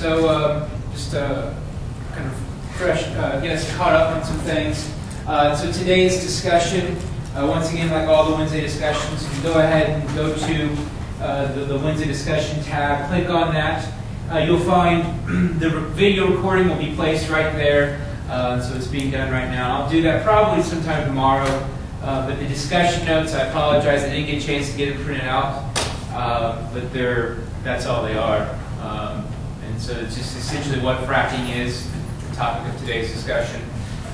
Just kind of fresh, get us caught up on some things. So today's discussion, once again, like all the Wednesday discussions, you can go ahead and go to the Wednesday discussion tab, click on that. You'll find the video recording will be placed right there, so it's being done right now. I'll do that probably sometime tomorrow, but the discussion notes, I apologize, I didn't get a chance to get it printed out, but that's all they are. And so it's just essentially what fracking is, the topic of today's discussion.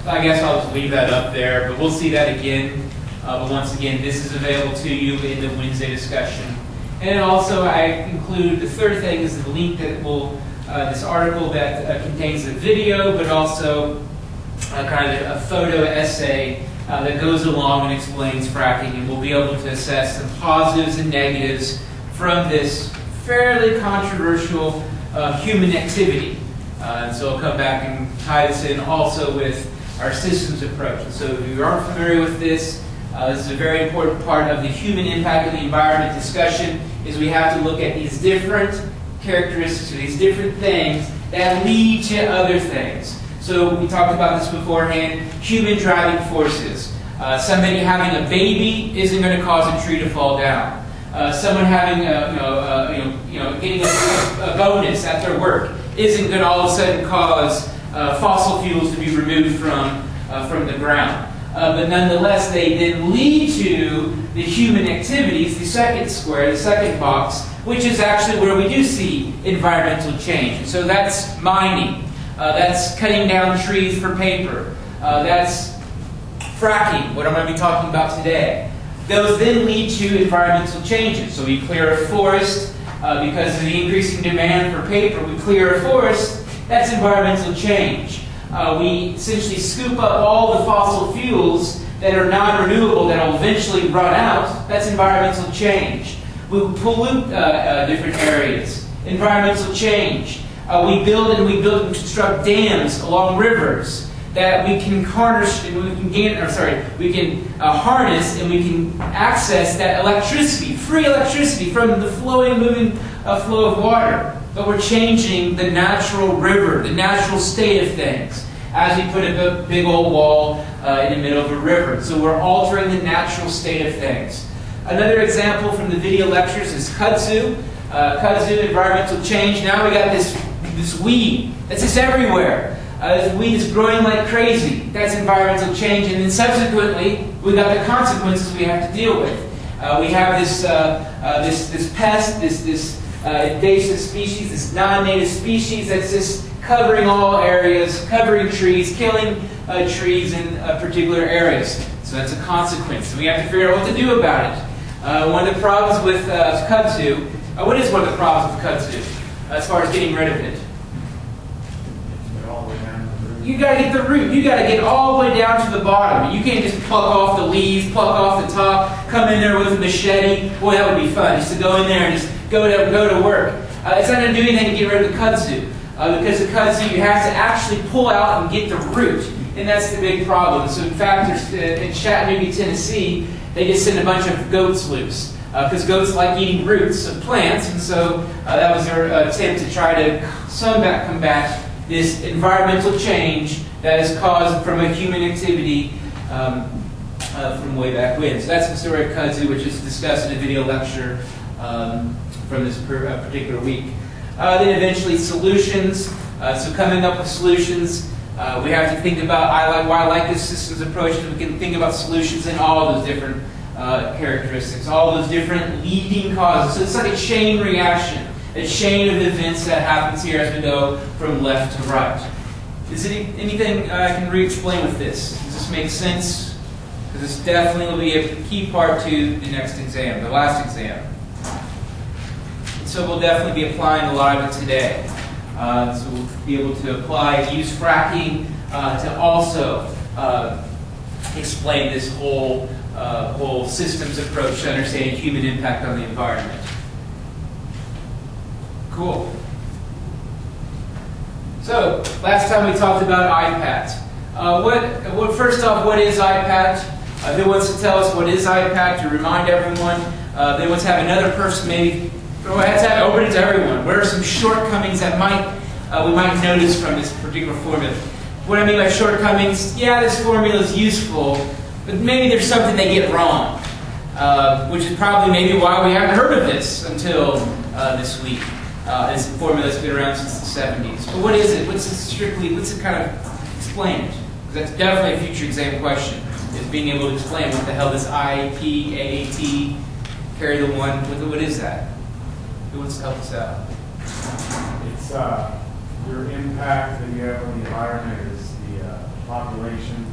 So I guess I'll just leave that up there, but we'll see that again. But once again, this is available to you in the Wednesday discussion. And also, I include the third thing is the link that will, this article that contains the video, but also kind of a photo essay that goes along and explains fracking, and we'll be able to assess the positives and negatives from this fairly controversial human activity. And so I'll come back and tie this in also with our systems approach. And so if you aren't familiar with this, this is a very important part of the human impact of the environment discussion, is we have to look at these different characteristics, or these different things that lead to other things. So we talked about this beforehand, human driving forces. Somebody having a baby isn't going to cause a tree to fall down. Someone having getting a bonus at their work isn't going to all of a sudden cause fossil fuels to be removed from the ground. But nonetheless, they then lead to the human activities, the second square, the second box, which is actually where we do see environmental change. And so that's mining, that's cutting down trees for paper, that's fracking, what I'm going to be talking about today. Those then lead to environmental changes. So we clear a forest because of the increasing demand for paper. We clear a forest, that's environmental change. We essentially scoop up all the fossil fuels that are non-renewable that will eventually run out. That's environmental change. We pollute different areas. Environmental change. We build and construct dams along rivers that we can harness and we can harness and we can access that electricity, free electricity from the moving flow of water. But we're changing the natural river, the natural state of things, as we put a big old wall in the middle of a river. So we're altering the natural state of things. Another example from the video lectures is kudzu. Kudzu, environmental change. Now we got this weed that's just everywhere. This weed is growing like crazy. That's environmental change. And then subsequently, we got the consequences we have to deal with. We have this pest, this invasive species, this non-native species that's just covering all areas, covering trees, killing trees in particular areas. So that's a consequence. We have to figure out what to do about it. One of the problems with kudzu, what is one of the problems with kudzu as far as getting rid of it? You got to get the root. You got to get all the way down to the bottom. You can't just pluck off the leaves, pluck off the top, come in there with a machete. Boy, that would be fun. Just to go in there and just go to work. It's not going to do anything to get rid of the kudzu. Because the kudzu, you have to actually pull out and get the root. And that's the big problem. So in fact, in Chattanooga, Tennessee, they just sent a bunch of goats loose. Because goats like eating roots of plants. And so that was their attempt to try to combat this environmental change that is caused from a human activity from way back when. So that's the story of kudzu, which is discussed in a video lecture from this particular week. Then eventually solutions. So coming up with solutions, we have to think about, why I like this systems approach, is we can think about solutions in all of those different characteristics, all those different leading causes. So it's like a chain reaction, a chain of events that happens here as we go from left to right. Is there anything I can re-explain with this? Does this make sense? Because this definitely will be a key part to the next exam, the last exam. So we'll definitely be applying a lot of it today. So we'll be able to use fracking to also explain this whole systems approach to understanding human impact on the environment. Cool. So last time we talked about IPAT. First off, what is IPAT? Who wants to tell us what is IPAT to remind everyone? Then let's have another person maybe. Let's have it open to everyone. What are some shortcomings that might we might notice from this particular formula. What I mean by shortcomings, yeah, this formula is useful, but maybe there's something they get wrong, which is probably maybe why we haven't heard of this until this week. This formula that's been around since the 70s. But what is it? What's it kind of explain it? Because that's definitely a future exam question, is being able to explain what the hell this IPAAT, carry the one, what is that? Who wants to help us out? It's your impact that you have on the environment is the population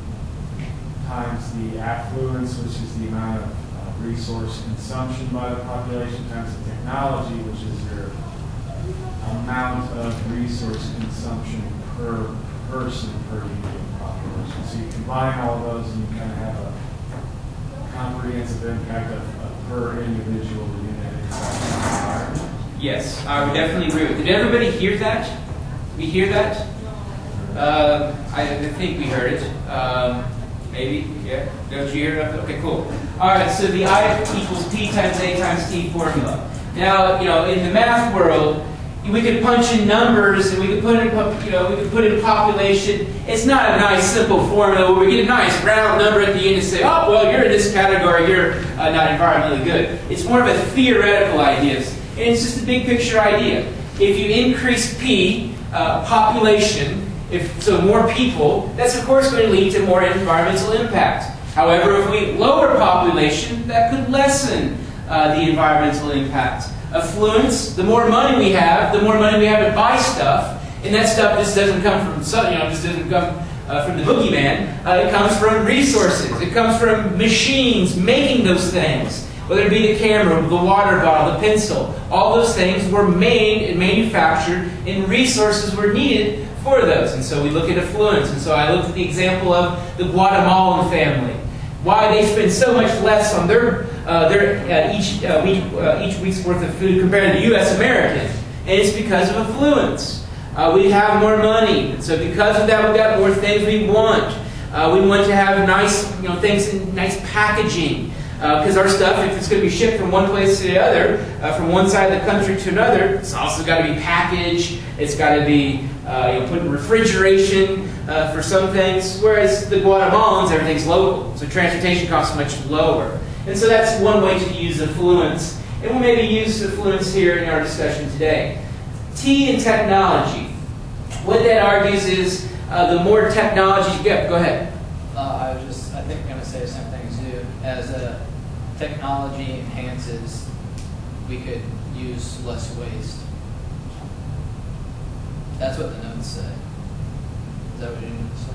times the affluence, which is the amount of resource consumption by the population, times the technology, which is your amount of resource consumption per person per unit of population. So you combine all of those and you kind of have a comprehensive impact of per individual unit environment. Yes, I would definitely agree with it. Did everybody hear that? Did we hear that? I think we heard it. Maybe, yeah. Don't you hear it? Okay, cool. All right, so the I equals P times A times T formula. Now, in the math world, we could punch in numbers and we could put in population. It's not a nice simple formula where we get a nice round number at the end and say, oh, well, you're in this category, you're not environmentally good. It's more of a theoretical idea. And it's just a big picture idea. If you increase P, population, so more people, that's of course going to lead to more environmental impact. However, if we lower population, that could lessen the environmental impact. Affluence, the more money we have to buy stuff, and that stuff just doesn't come from from the boogeyman. It comes from resources. It comes from machines making those things. Whether it be the camera, the water bottle, the pencil, all those things were made and manufactured, and resources were needed for those. And so we look at affluence. And so I looked at the example of the Guatemalan family. Why they spend so much less on their each week's worth of food compared to the U.S. American, and it's because of affluence. We have more money, and so because of that, we've got more things we want. We want to have nice, things in nice packaging, because our stuff, if it's going to be shipped from one place to the other, from one side of the country to another, it's also got to be packaged. It's got to be put in refrigeration for some things. Whereas the Guatemalans, everything's local, so transportation costs much lower. And so that's one way to use affluence. And we'll maybe use affluence here in our discussion today. T in technology. What that argues is the more technology you get. Go ahead. I think I'm going to say the same thing as you. As technology enhances, we could use less waste. That's what the notes say. Is that what your notes say?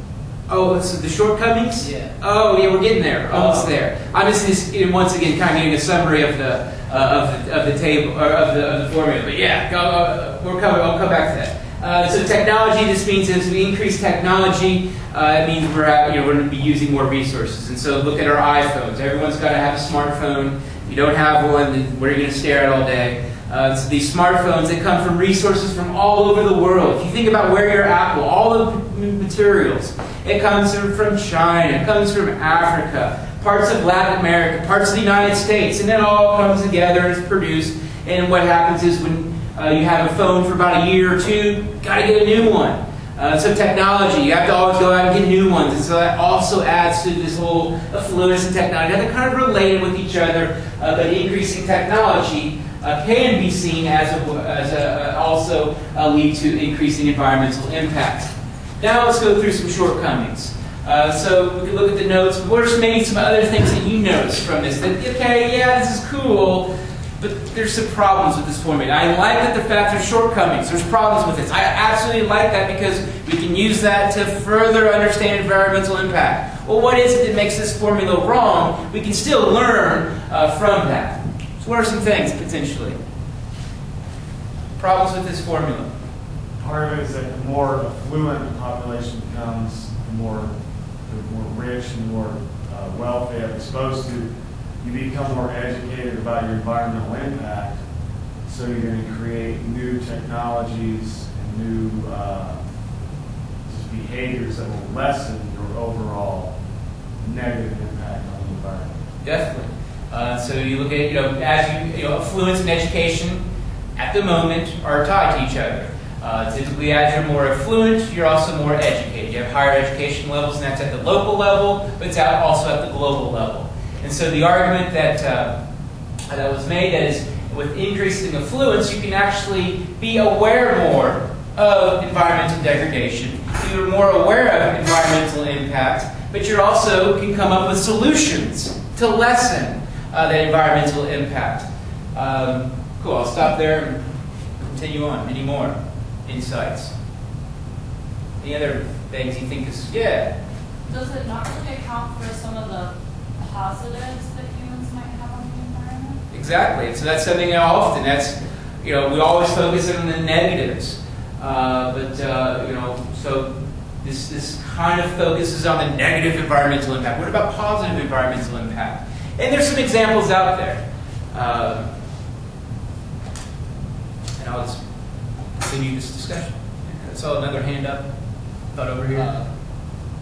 Oh, so the shortcomings? Yeah. Oh, yeah, we're getting there. Almost there. I'm just once again kind of getting a summary of the table or of the formula. But yeah, I'll come back to that. So technology. This means as we increase technology, it means we're going to be using more resources. And so look at our iPhones. Everyone's got to have a smartphone. If you don't have one, then what are you going to stare at all day? So these smartphones, they come from resources from all over the world. If you think about where you're at, well, all of the materials, it comes from China, it comes from Africa, parts of Latin America, parts of the United States, and it all comes together and is produced. And what happens is when you have a phone for about a year or two, you got to get a new one. So technology, you have to always go out and get new ones. And so that also adds to this whole affluence in technology. Now, they're kind of related with each other, but increasing technology can be seen as also lead to increasing environmental impact. Now let's go through some shortcomings. So we can look at the notes. What are maybe some other things that you notice from this? That, okay, yeah, this is cool, but there's some problems with this formula. I like that the fact there's shortcomings. There's problems with this. I absolutely like that because we can use that to further understand environmental impact. Well, what is it that makes this formula wrong? We can still learn from that. So what are some things, potentially? Problems with this formula? Part of it is that the more affluent the population becomes, the more rich and more wealth they have exposed to, you become more educated about your environmental impact. So you're going to create new technologies and new just behaviors that will lessen your overall negative impact on the environment. Definitely. So you look at, as affluence and education at the moment are tied to each other. Typically, as you're more affluent, you're also more educated. You have higher education levels, and that's at the local level, but it's also at the global level. And so the argument that was made is, with increasing affluence, you can actually be aware more of environmental degradation. You're more aware of environmental impact, but you also can come up with solutions to lessen that environmental impact. Cool, I'll stop there and continue on. Any more insights? Any other things you think is, yeah? Does it not really account for some of the positives that humans might have on the environment? Exactly. So that's something often, we always focus on the negatives. So this kind of focuses on the negative environmental impact. What about positive environmental impact? And there's some examples out there. And I'll just continue this discussion. I saw another hand up. Thought over here.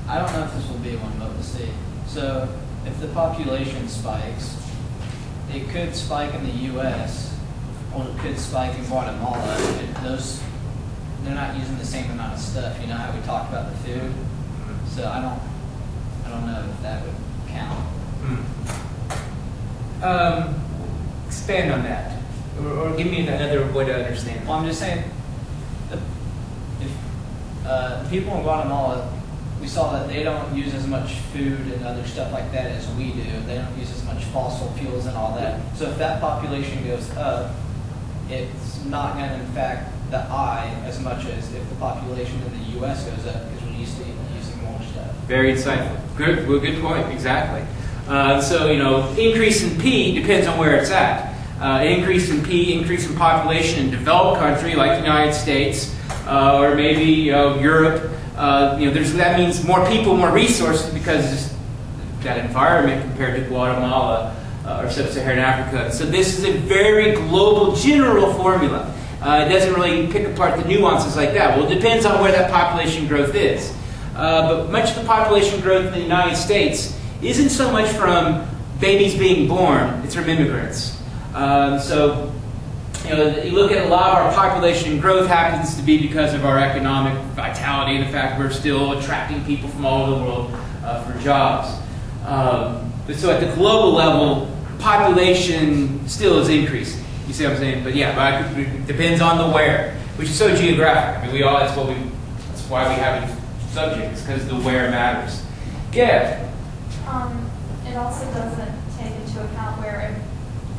I don't know if this will be one, but we'll see. So if the population spikes, it could spike in the U.S. or it could spike in Guatemala. They're not using the same amount of stuff. You know how we talked about the food. So I don't know if that would count. Expand on that, or give me another way to understand. Well, I'm just saying, if the people in Guatemala, we saw that they don't use as much food and other stuff like that as we do. They don't use as much fossil fuels and all that. So if that population goes up, it's not going to impact the eye as much as if the population in the U.S. goes up, because we're used to using more stuff. Very insightful. Good point. Exactly. Increase in P depends on where it's at. Increase in P, increase in population in developed country like the United States, or maybe Europe. That means more people, more resources, because that environment compared to Guatemala or sub-Saharan Africa. So this is a very global, general formula. It doesn't really pick apart the nuances like that. Well, it depends on where that population growth is. But much of the population growth in the United States isn't so much from babies being born, it's from immigrants. You look at a lot of our population growth happens to be because of our economic vitality and the fact we're still attracting people from all over the world for jobs. But so at the global level, population still is increasing. You see what I'm saying? But yeah, it depends on the where, which is so geographic. I mean, that's why we have a subject, it's because the where matters. Yeah. It also doesn't take into account where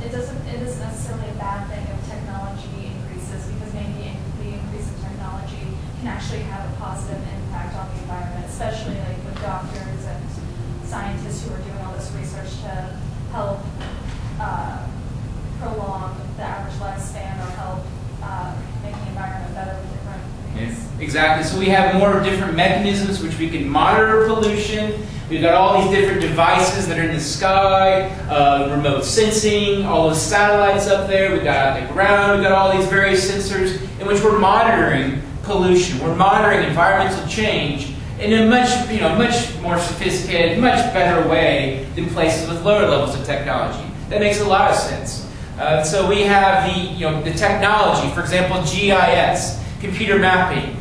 it isn't necessarily a bad thing if technology increases, because maybe the increase in technology can actually have a positive impact on the environment, especially like with doctors and scientists who are doing all this research to help prolong the average lifespan or help make the environment better with different things. Yeah, exactly. So we have more different mechanisms which we can monitor pollution. We've got all these different devices that are in the sky, remote sensing, all those satellites up there. We've got out the ground. We've got all these various sensors in which we're monitoring pollution. We're monitoring environmental change in a much more sophisticated, much better way than places with lower levels of technology. That makes a lot of sense. So we have the technology, for example, GIS, computer mapping.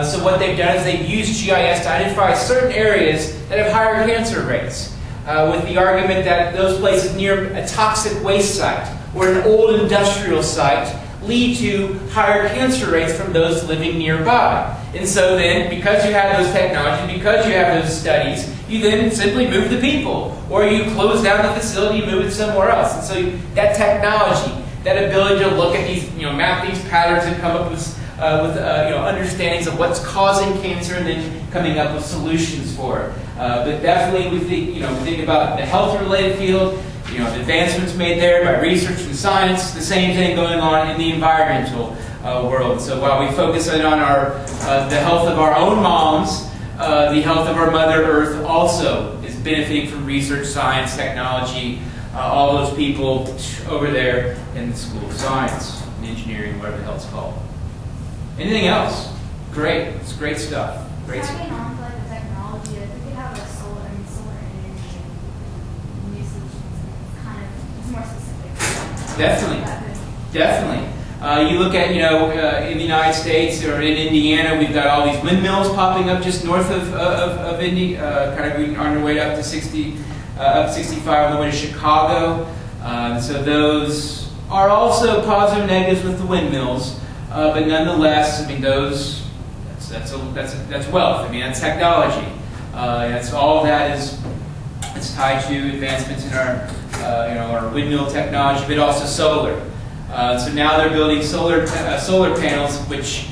So what they've done is they've used GIS to identify certain areas that have higher cancer rates, with the argument that those places near a toxic waste site or an old industrial site lead to higher cancer rates from those living nearby. And so then, because you have those technologies, because you have those studies, you then simply move the people, or you close down the facility and move it somewhere else. And so that technology, that ability to look at these, map these patterns and come up with understandings of what's causing cancer, and then coming up with solutions for it. But definitely, we think about the health-related field. The advancements made there by research and science. The same thing going on in the environmental world. So while we focus on the health of our own moms, the health of our Mother Earth also is benefiting from research, science, technology. All those people over there in the School of Science and Engineering, whatever the hell it's called. Anything else? Great. It's great stuff. Great stuff. Tagging on to like the technology, I think we have a solar energy and new solutions, and it's more specific. Definitely. You look at, in the United States or in Indiana, we've got all these windmills popping up just north of Indy, kind of on our way up to 65 on the way to Chicago. So those are also positive and negatives with the windmills, but nonetheless, I mean, that's wealth. I mean, that's technology. That's all that is. It's tied to advancements in our windmill technology, but also solar. So now they're building solar panels, which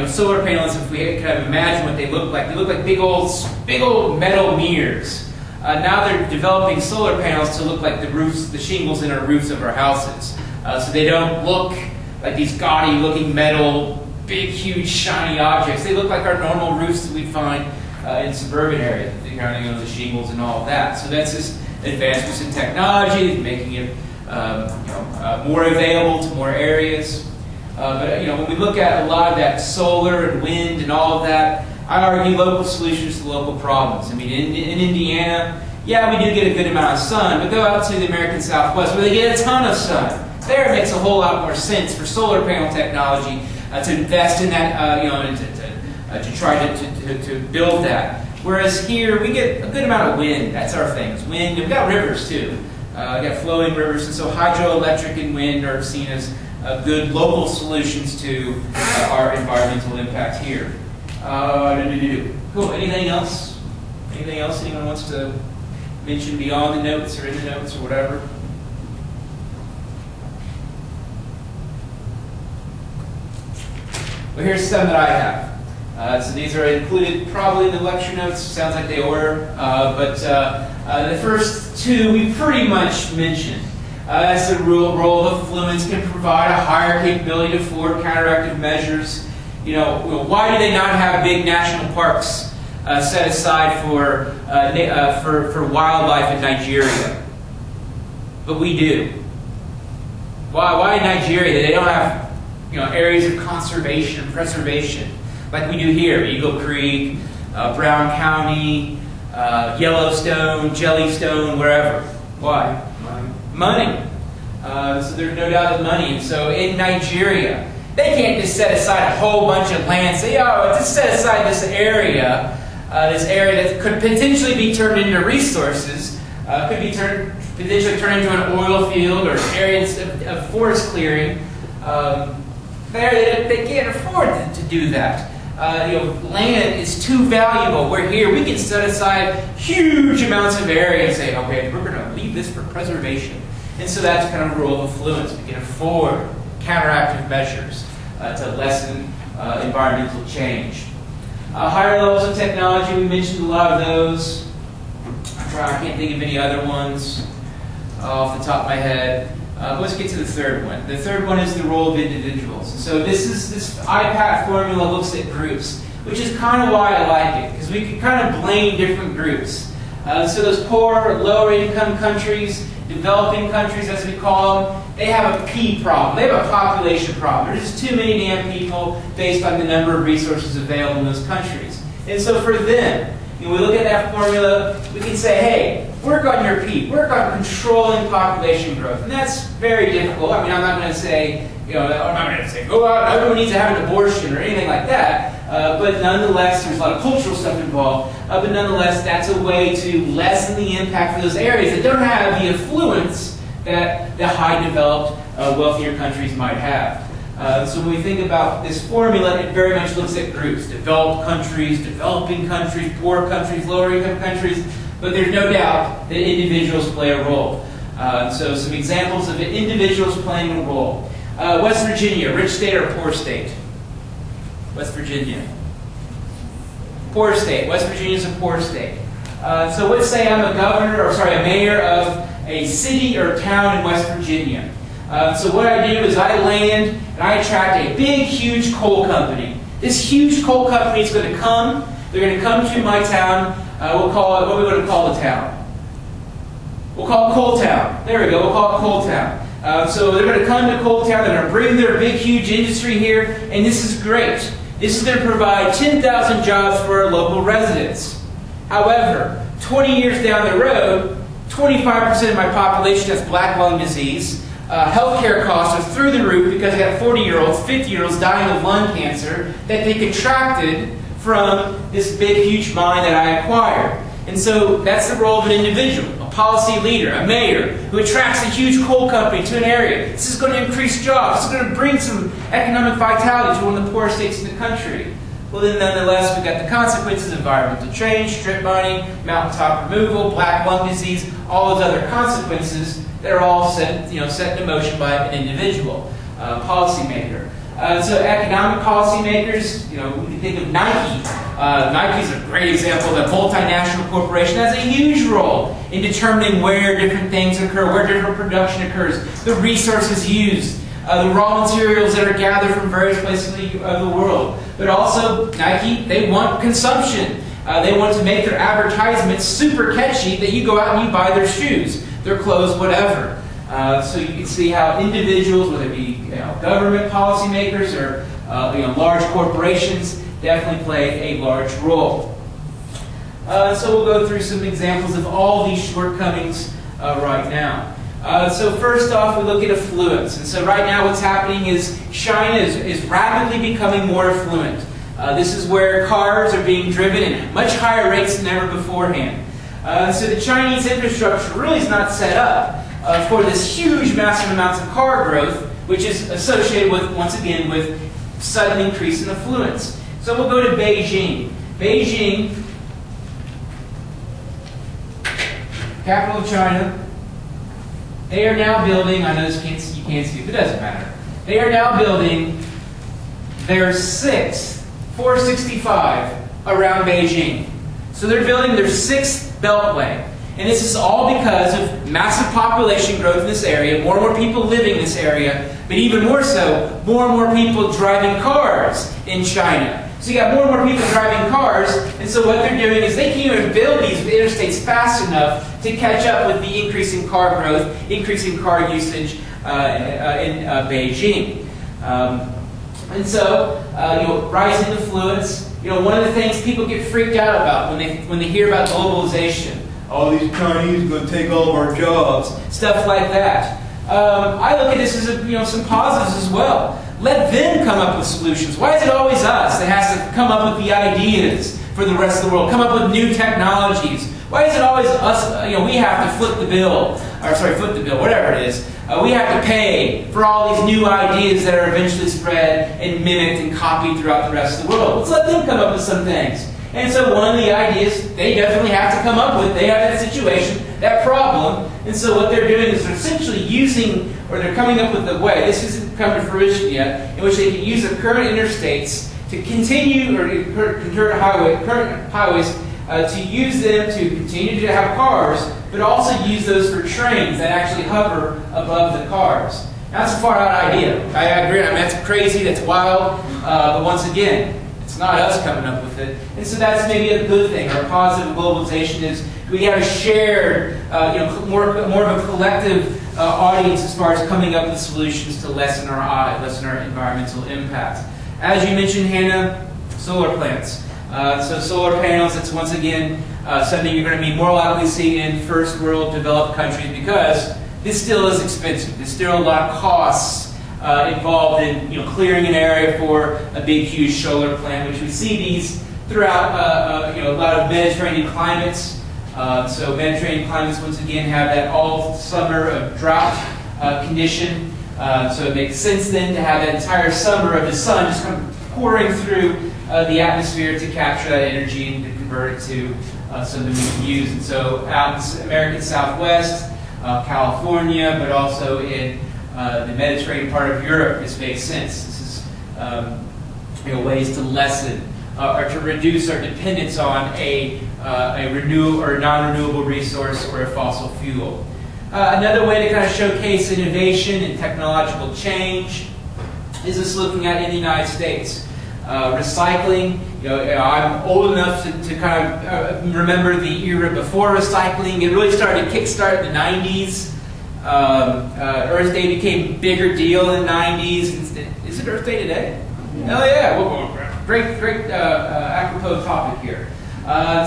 solar panels, if we kind of imagine what they look like big old metal mirrors. Now they're developing solar panels to look like the shingles in our roofs of our houses. So they don't look like these gaudy looking metal, big, huge, shiny objects. They look like our normal roofs that we find in suburban areas, the shingles and all of that. So that's just advancements in technology, making it more available to more areas. But when we look at a lot of that solar and wind and all of that, I argue local solutions to local problems. I mean, in Indiana, yeah, we do get a good amount of sun, but go out to the American Southwest where they get a ton of sun. There it makes a whole lot more sense for solar panel technology to invest in that, and to try to build that. Whereas here, we get a good amount of wind. That's our thing. It's wind. We've got rivers, too. We've got flowing rivers, and so hydroelectric and wind are seen as good local solutions to our environmental impact here. Cool. Anything else? Anything else anyone wants to mention beyond the notes or in the notes or whatever? Well, here's some that I have. So these are included probably in the lecture notes. Sounds like they were. But the first two we pretty much mentioned. That's the role of affluents can provide a higher capability to afford counteractive measures. Why do they not have big national parks set aside for wildlife in Nigeria? But we do. Why in Nigeria they don't have areas of conservation and preservation like we do here? Eagle Creek, Brown County, Yellowstone, Jellystone, wherever. Why? Money. So there's no doubt of money. And so in Nigeria, they can't just set aside a whole bunch of land and say, just set aside this area that could potentially be turned into resources, could be potentially turned into an oil field or areas of forest clearing. They can't afford to do that. Land is too valuable. We're here. We can set aside huge amounts of area and say, okay, we're going to leave this for preservation. And so that's kind of a role of affluence. We can afford counteractive measures to lessen environmental change. Higher levels of technology, we mentioned a lot of those. I can't think of any other ones off the top of my head. Let's get to the third one. The third one is the role of individuals. So this IPAT formula looks at groups, which is kind of why I like it, because we can kind of blame different groups. So those poor, lower income countries, developing countries as we call them, they have a P problem. They have a population problem. There's just too many damn people based on the number of resources available in those countries. And so for them, we look at that formula, we can say, hey, work on your P, work on controlling population growth. And that's very difficult. I mean, I'm not going to say, I'm not going to say, go out, everyone needs to have an abortion or anything like that. But nonetheless, there's a lot of cultural stuff involved. But nonetheless, that's a way to lessen the impact for those areas that don't have the affluence that the high developed, wealthier countries might have. So when we think about this formula, it very much looks at groups. Developed countries, developing countries, poor countries, lower income countries. But there's no doubt that individuals play a role. So some examples of individuals playing a role. West Virginia, rich state or poor state? West Virginia. Poor state. West Virginia is a poor state. So let's say I'm a mayor of a city or town in West Virginia. So what I do is I land and I attract a big, huge coal company. This huge coal company is going to come. They're going to come to my town. We'll call it, what are we going to call the town? We'll call it Coal Town. There we go. We'll call it Coal Town. So they're going to come to Coal Town. They're going to bring their big, huge industry here. And this is great. This is going to provide 10,000 jobs for our local residents. However, 20 years down the road, 25% of my population has black lung disease. Healthcare costs are through the roof because they got 40-year-olds, 50-year-olds dying of lung cancer that they contracted from this big, huge mine that I acquired. And so that's the role of an individual, a policy leader, a mayor, who attracts a huge coal company to an area. This is going to increase jobs. This is going to bring some economic vitality to one of the poorest states in the country. Well, then nonetheless, we've got the consequences of environmental change, strip mining, mountaintop removal, black lung disease, all those other consequences that are all set in motion by an individual, policymaker. So economic policymakers, we can think of Nike. Nike's a great example. The multinational corporation has a huge role in determining where different things occur, where different production occurs, the resources used, the raw materials that are gathered from various places of the world. But also, Nike, they want consumption. They want to make their advertisements super catchy that you go out and you buy their shoes, their clothes, whatever. So you can see how individuals, whether it be government policymakers or large corporations, definitely play a large role. So we'll go through some examples of all these shortcomings right now. So first off, we look at affluence. And so right now what's happening is China is rapidly becoming more affluent. This is where cars are being driven at much higher rates than ever beforehand. So the Chinese infrastructure really is not set up for this huge, massive amounts of car growth, which is associated with, once again, with sudden increase in affluence. So we'll go to Beijing. Beijing, capital of China. They are now building, I know you can't see it, but it doesn't matter. They are now building their sixth 465 around Beijing. So they're building their sixth beltway. And this is all because of massive population growth in this area, more and more people living in this area, but even more so, more and more people driving cars in China. So you got more and more people driving cars, and so what they're doing is they can't even build these interstates fast enough to catch up with the increasing car growth, increasing car usage in Beijing. And so, rising affluence. One of the things people get freaked out about when they hear about globalization. All these Chinese are going to take all of our jobs, stuff like that. I look at this as some positives as well. Let them come up with solutions. Why is it always us that has to come up with the ideas for the rest of the world? Come up with new technologies. Why is it always us? We have to flip the bill, whatever it is. We have to pay for all these new ideas that are eventually spread and mimicked and copied throughout the rest of the world. Let's let them come up with some things. And so one of the ideas they definitely have to come up with, they have that situation, that problem, and so what they're doing is they're essentially using, or they're coming up with a way, this hasn't come to fruition yet, in which they can use the current interstates to continue, or current highways, to use them to continue to have cars, but also use those for trains that actually hover above the cars. Now, that's a far out idea. I agree. That's crazy, that's wild, but once again, it's not us coming up with it. And so that's maybe a good thing. Our positive globalization is we have a shared, more of a collective audience as far as coming up with solutions to lessen our environmental impact. As you mentioned, Hannah, solar plants. So solar panels, it's once again something you're going to be more likely to see in first world developed countries because this still is expensive. There's still a lot of costs involved in clearing an area for a big, huge solar plant, which we see these throughout a lot of Mediterranean climates. So Mediterranean climates once again have that all summer of drought condition. So it makes sense then to have that entire summer of the sun just come pouring through the atmosphere to capture that energy and to convert it to something we can use. And so out in the American Southwest, California, but also in the Mediterranean part of Europe, this makes sense. This is ways to lessen or to reduce our dependence on a renewable or non-renewable resource or a fossil fuel. Another way to kind of showcase innovation and technological change is this looking at in the United States. Recycling, I'm old enough to kind of remember the era before recycling. It really started to kickstart in the 90s. Earth Day became a bigger deal in the 90s. Is it Earth Day today? Oh yeah, well, great apropos topic here.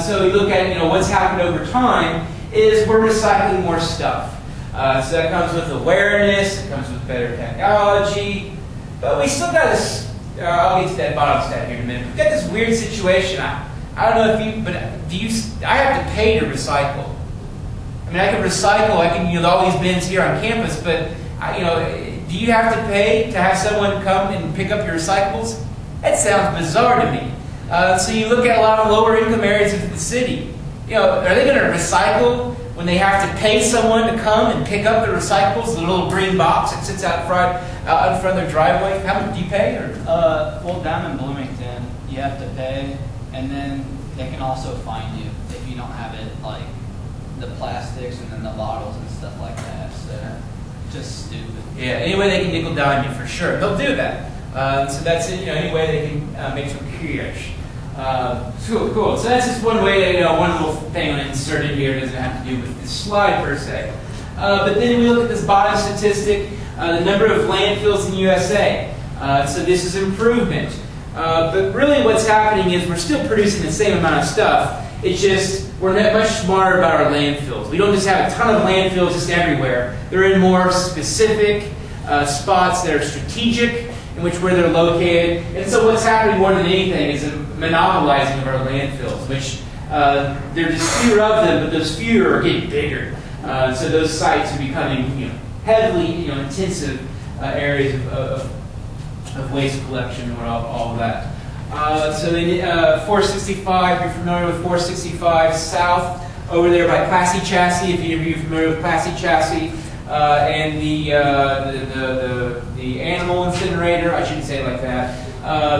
So you look at what's happened over time is we're recycling more stuff. So that comes with awareness, it comes with better technology, but we still got this, I'll get to that bottom stat here in a minute. We've got this weird situation. I don't know if you, but I have to pay to recycle. I mean, I can recycle, I can, all these bins here on campus, but, do you have to pay to have someone come and pick up your recyclables? That sounds bizarre to me. So you look at a lot of lower income areas of the city. Are they going to recycle when they have to pay someone to come and pick up the recyclables, the little green box that sits out in front of their driveway? How much do you pay? Well, down in Bloomington, you have to pay, and then they can also fine you if you don't have it, like the plastics and then the bottles and stuff like that. So just stupid. Yeah, any way they can nickel dime you for sure, they'll do that. So that's it. Any way they can make some cash. Cool. So that's just one way that, one little thing I inserted here. It doesn't have to do with this slide per se. But then we look at this bottom statistic, the number of landfills in the USA. So this is improvement. But really what's happening is we're still producing the same amount of stuff. It's just we're much smarter about our landfills. We don't just have a ton of landfills just everywhere. They're in more specific spots that are strategic, in which where they're located. And so what's happening more than anything is a monopolizing of our landfills, which there are just fewer of them, but those fewer are getting bigger. So those sites are becoming heavily intensive areas of waste collection and all of that. So in 465, you're familiar with 465 South, over there by Classy Chassis, if any of you are familiar with Classy Chassis, and the animal incinerator, I shouldn't say it like that.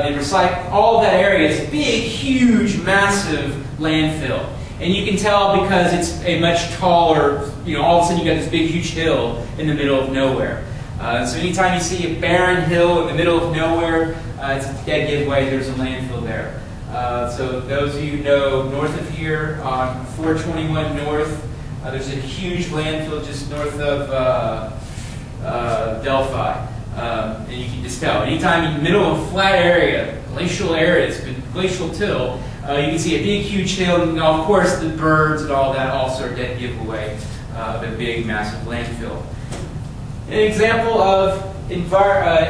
They recycle, all of that area is a big, huge, massive landfill. And you can tell because it's a much taller, all of a sudden you got this big, huge hill in the middle of nowhere. So anytime you see a barren hill in the middle of nowhere, it's a dead giveaway there's a landfill there. So those of you who know north of here on 421 North, there's a huge landfill just north of Delphi. And you can just tell. Anytime in the middle of a flat area, glacial areas, glacial till, you can see a big, huge hill. And of course, the birds and all that also are dead giveaway of a big, massive landfill. An example of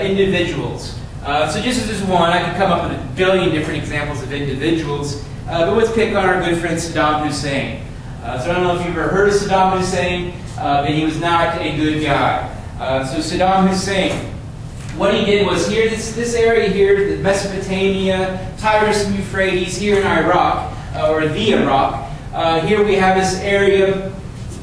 individuals. So just as this one, I could come up with a billion different examples of individuals, but let's pick on our good friend Saddam Hussein. So I don't know if you've ever heard of Saddam Hussein, but he was not a good guy. So Saddam Hussein, what he did was here, this area here, the Mesopotamia, Tigris and Euphrates, here in Iraq, or the Iraq, here we have this area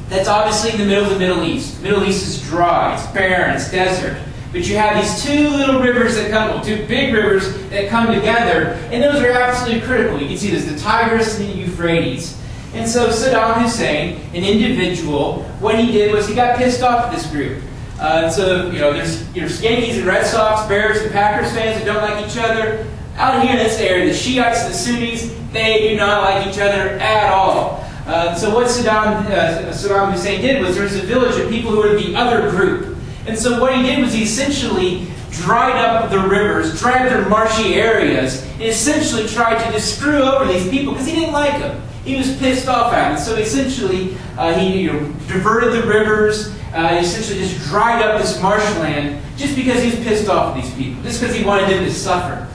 that's obviously in the middle of the Middle East. The Middle East is dry, it's barren, it's desert. But you have these two little rivers that come, well, two big rivers that come together, and those are absolutely critical. You can see there's the Tigris and the Euphrates. And so Saddam Hussein, an individual, what he did was he got pissed off at this group. So, there's Yankees and Red Sox, Bears and Packers fans that don't like each other. Out here in this area, the Shiites and the Sunnis, they do not like each other at all. So what Saddam Hussein did was there was a village of people who were the other group. And so what he did was he essentially dried up the rivers, dried their marshy areas, and essentially tried to just screw over these people because he didn't like them. He was pissed off at them. So essentially he diverted the rivers, essentially just dried up this marshland just because he was pissed off at these people, just because he wanted them to suffer.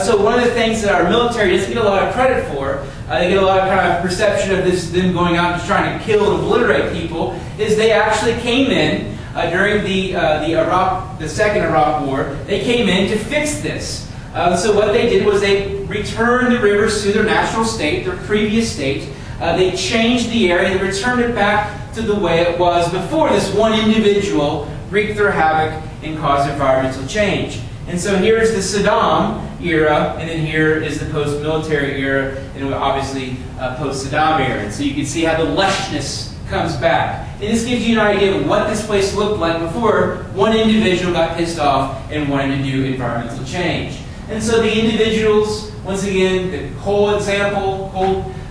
So one of the things that our military doesn't get a lot of credit for, they get a lot of kind of perception of them going out and just trying to kill and obliterate people, is they actually came in during the Second Iraq War. They came in to fix this. So what they did was they returned the rivers to their natural state, their previous state. They changed the area and returned it back to the way it was before this one individual wreaked their havoc and caused environmental change. And so here's the Saddam era, and then here is the post-military era, and obviously post-Saddam era. And so you can see how the lushness comes back. And this gives you an idea of what this place looked like before one individual got pissed off and wanted to do environmental change. And so the individuals, once again, the coal example,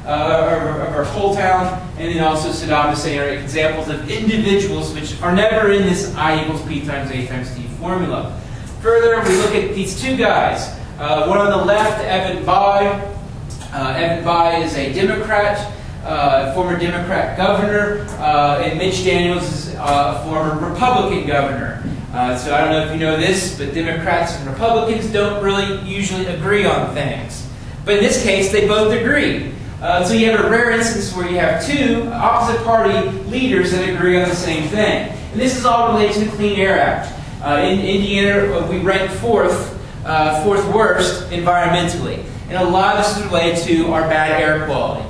of our coal town, and then also Saddam Hussein are examples of individuals which are never in this I equals P times A times T formula. Further, we look at these two guys. One on the left, Evan Bayh. Evan Bayh is a Democrat. former Democrat governor, and Mitch Daniels is a former Republican governor. So I don't know if you know this, but Democrats and Republicans don't really usually agree on things. But in this case, they both agree. So you have a rare instance where you have two opposite party leaders that agree on the same thing. And this is all related to the Clean Air Act. In Indiana, we rank fourth worst environmentally. And a lot of this is related to our bad air quality.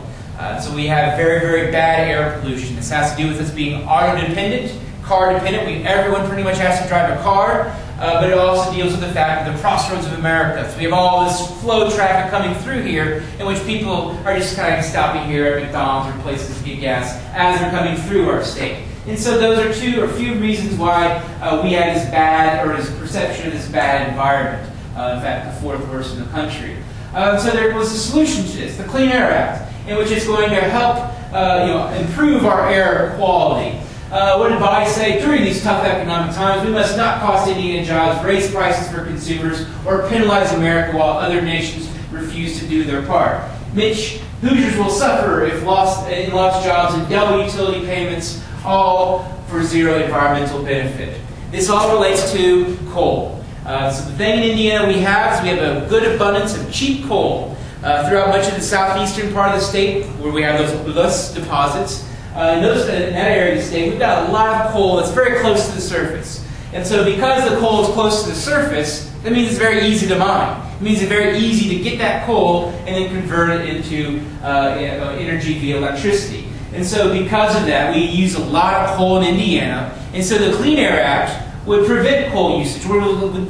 So we have very, very bad air pollution. This has to do with us being auto-dependent, car-dependent. Everyone pretty much has to drive a car, but it also deals with the fact of the crossroads of America. So we have all this flow of traffic coming through here, in which people are just kind of stopping here at McDonald's or places to get gas as they're coming through our state. And so those are a few reasons why we have this bad, or this perception of this bad environment. In fact, the fourth worst in the country. So there was a solution to this, the Clean Air Act, in which it's going to help improve our air quality. What did Biden say? During these tough economic times, we must not cost Indiana jobs, raise prices for consumers, or penalize America while other nations refuse to do their part. Mitch, Hoosiers will suffer if lost jobs and double utility payments, all for zero environmental benefit. This all relates to coal. So the thing in Indiana we have a good abundance of cheap coal throughout much of the southeastern part of the state, where we have those deposits. In that area of the state, we've got a lot of coal that's very close to the surface. And so because the coal is close to the surface, that means it's very easy to mine. It means it's very easy to get that coal and then convert it into energy via electricity. And so because of that, we use a lot of coal in Indiana. And so the Clean Air Act would prevent coal usage, would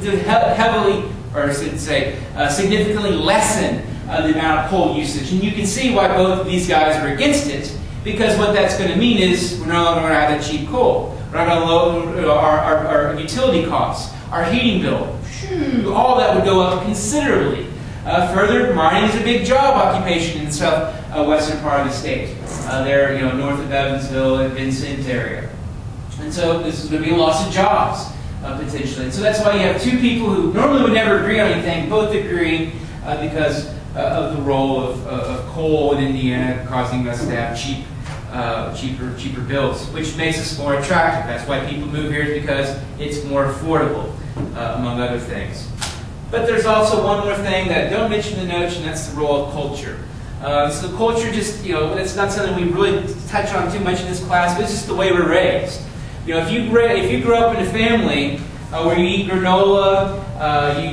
heavily, or I should say, significantly lessen the amount of coal usage. And you can see why both of these guys are against it, because what that's going to mean is we're no longer going to have that cheap coal. We're not going to lower our utility costs, our heating bill. All that would go up considerably. Further, mining is a big job occupation in the southwestern part of the state. There, north of Evansville and Vincent area. And so this is going to be a loss of jobs, potentially. And so that's why you have two people who normally would never agree on anything, both agreeing because of the role of coal in Indiana causing us to have cheaper bills, which makes us more attractive. That's why people move here, is because it's more affordable, among other things. But there's also one more thing that I don't mention in the notes, and that's the role of culture. So culture just, it's not something we really touch on too much in this class, but it's just the way we're raised. If you grew up in a family where you eat granola,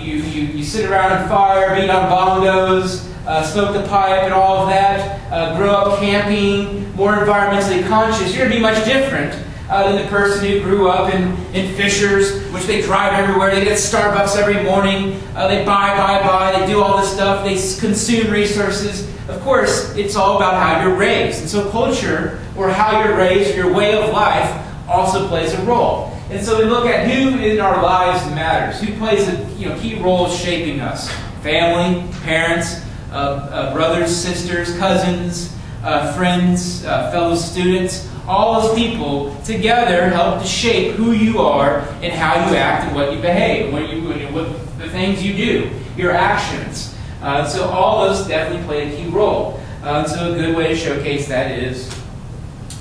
you sit around a fire, beat on bongos, smoke the pipe and all of that, grow up camping, more environmentally conscious, you're going to be much different than the person who grew up in Fishers, which they drive everywhere, they get Starbucks every morning, they buy, they do all this stuff, they consume resources. Of course, it's all about how you're raised. And so culture, or how you're raised, your way of life, also plays a role. And so we look at who in our lives matters, who plays a key role shaping us. Family, parents, brothers, sisters, cousins, friends, fellow students. All those people together help to shape who you are and how you act and what you behave, what the things you do, your actions. So all those definitely play a key role. So a good way to showcase that is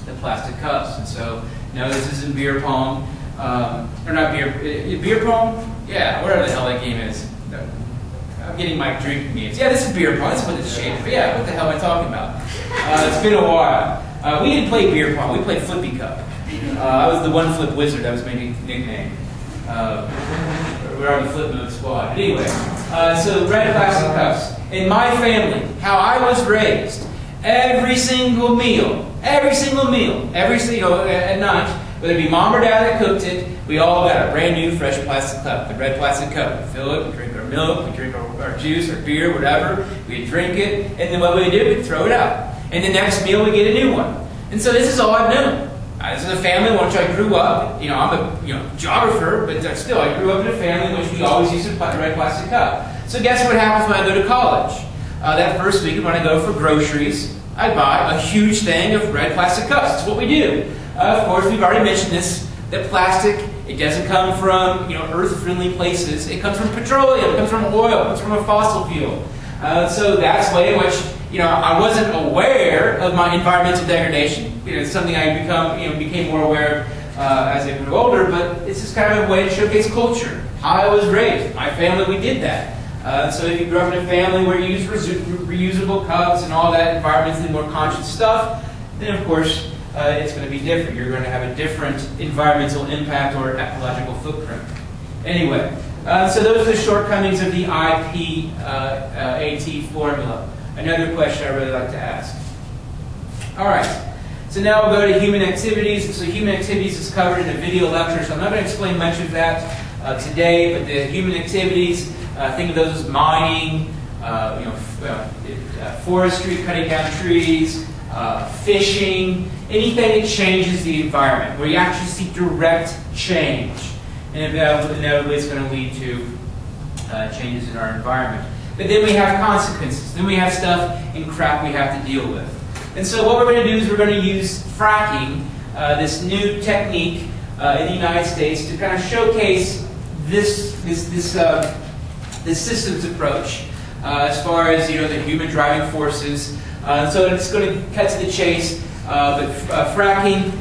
the plastic cups. And so, this isn't beer pong, or not beer pong? Yeah, whatever the hell that game is. I'm getting my drinking games. Yeah, this is beer pong. That's what it's shaped. But yeah, what the hell am I talking about? It's been a while. We didn't play beer pong. We played flippy cup. I was the one flip wizard. That was my nickname. We're on the flip mode squad. But anyway, so red plastic cups. In my family, how I was raised, every single meal, at night, whether it be mom or dad that cooked it, we all got a brand new fresh plastic cup, the red plastic cup. We fill it, we drink our milk, we drink our juice or beer, whatever. We drink it, and then what we do, we throw it out. And the next meal, we get a new one. And so this is all I've known. As a family, in which I grew up, I'm a geographer, but still, I grew up in a family in which we always used a red plastic cup. So guess what happens when I go to college? That first weekend when I go for groceries, I buy a huge thing of red plastic cups. That's what we do. Of course, we've already mentioned this, that plastic, it doesn't come from earth-friendly places. It comes from petroleum, it comes from oil, it comes from a fossil fuel. So that's the way in which I wasn't aware of my environmental degradation. It's something I became more aware of as I grew older, but it's just kind of a way to showcase culture. How I was raised. My family, we did that. So if you grew up in a family where you use reusable cups and all that environmentally more conscious stuff, then of course it's going to be different. You're going to have a different environmental impact or ecological footprint. Anyway, so those are the shortcomings of the IPAT formula. Another question I really like to ask. All right, so now we'll go to human activities. So human activities is covered in a video lecture, so I'm not going to explain much of that today, but the human activities, think of those as mining, forestry, cutting down trees, fishing, anything that changes the environment, where you actually see direct change. And inevitably it's going to lead to changes in our environment. But then we have consequences. Then we have stuff in crap we have to deal with. And so what we're going to do is we're going to use fracking, this new technique in the United States, to kind of showcase this systems approach as far as the human driving forces. So it's going to cut to the chase. But fracking,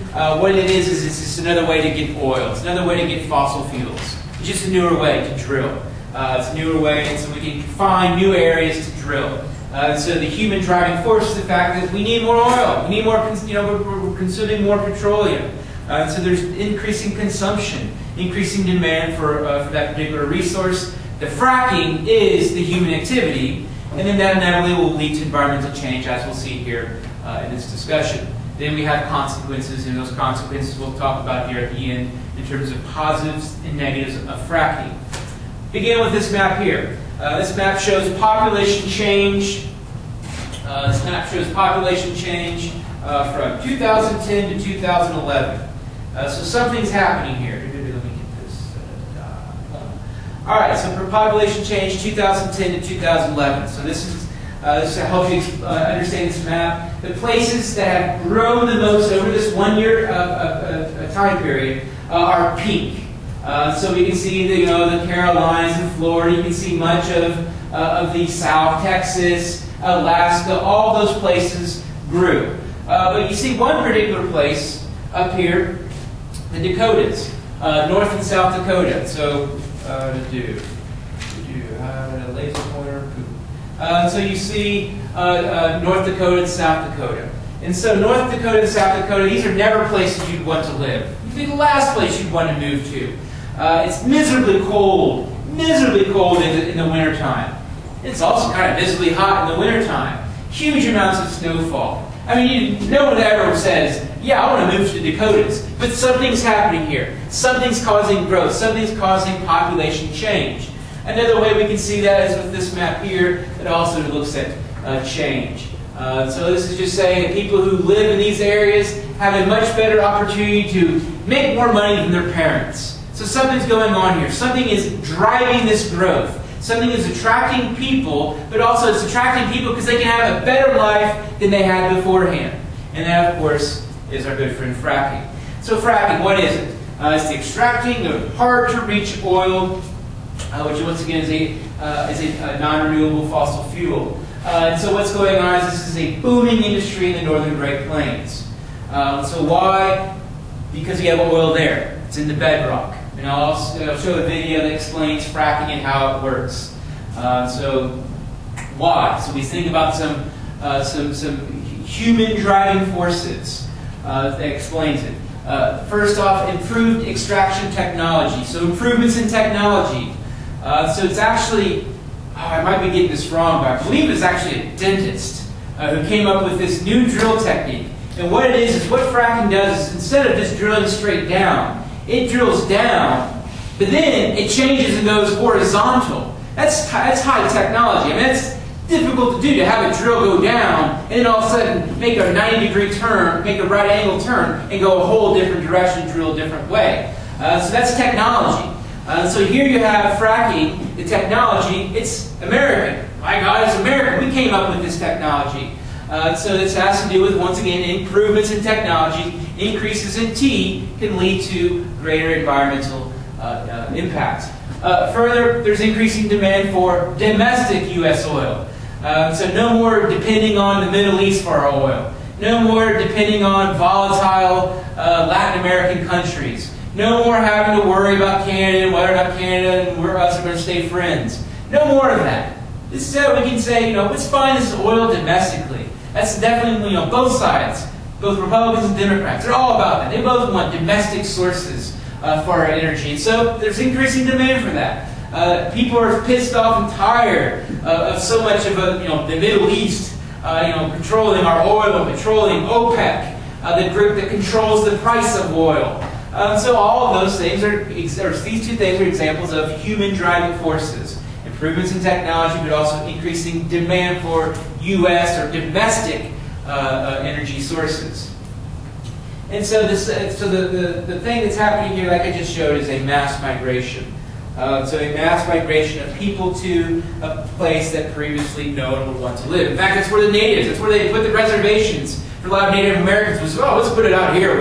what it is it's just another way to get oil. It's another way to get fossil fuels. It's just a newer way to drill. It's a newer way, and so we can find new areas to drill. So the human driving force is the fact that we need more oil. We need more. We're consuming more petroleum. So there's increasing consumption, increasing demand for that particular resource. The fracking is the human activity, and then that inevitably will lead to environmental change, as we'll see here in this discussion. Then we have consequences, and those consequences we'll talk about here at the end in terms of positives and negatives of fracking. Begin with this map here. This map shows population change. This map shows population change from 2010 to 2011. So something's happening here. Let me get this. All right, so for population change, 2010 to 2011. So this to help you understand this map. The places that have grown the most over this 1 year time period are pink. So we can see the Carolinas and Florida. You can see much of the South, Texas, Alaska. All those places grew. But you see one particular place up here, the Dakotas, North and South Dakota. So a laser pointer. So you see North Dakota and South Dakota. And so North Dakota and South Dakota, these are never places you'd want to live. It'd be the last place you'd want to move to. It's miserably cold in the wintertime. It's also kind of miserably hot in the wintertime. Huge amounts of snowfall. I mean, no one ever says, yeah, I want to move to the Dakotas. But something's happening here. Something's causing growth. Something's causing population change. Another way we can see that is with this map here that also looks at change. So this is just saying that people who live in these areas have a much better opportunity to make more money than their parents. So something's going on here. Something is driving this growth. Something is attracting people, but also it's attracting people because they can have a better life than they had beforehand. And that, of course, is our good friend fracking. So fracking, what is it? It's the extracting of hard-to-reach oil, which once again is a non-renewable fossil fuel. And so what's going on is this is a booming industry in the northern Great Plains. So why? Because we have oil there. It's in the bedrock. And I'll show a video that explains fracking and how it works. So why? So we think about some human driving forces that explains it. First off, improved extraction technology. So improvements in technology. So it's actually, I might be getting this wrong, but I believe it's actually a dentist who came up with this new drill technique. And what it is what fracking does is instead of just drilling straight down, it drills down, but then it changes and goes horizontal. That's high technology. I mean, that's difficult to do, to have a drill go down and then all of a sudden make a 90-degree turn, make a right angle turn, and go a whole different direction, drill a different way. So that's technology. So here you have fracking, the technology. It's American. My God, it's American. We came up with this technology. So this has to do with, once again, improvements in technology. Increases in T can lead to greater environmental impact. Further, there's increasing demand for domestic U.S. oil. So no more depending on the Middle East for our oil. No more depending on volatile Latin American countries. No more having to worry about Canada and whether or not Canada and us are going to stay friends. No more of that. Instead, we can say, let's find this oil domestically. That's definitely, both sides, both Republicans and Democrats, they're all about that. They both want domestic sources for our energy. And so there's increasing demand for that. People are pissed off and tired of so much of the Middle East controlling our oil, controlling OPEC, the group that controls the price of oil. So all of those things these two things are examples of human driving forces. Improvements in technology, but also increasing demand for U.S. or domestic energy sources. And so the thing that's happening here, like I just showed, is a mass migration. So a mass migration of people to a place that previously no one would want to live. In fact, that's where the natives, that's where they put the reservations. For a lot of Native Americans was, let's put it out here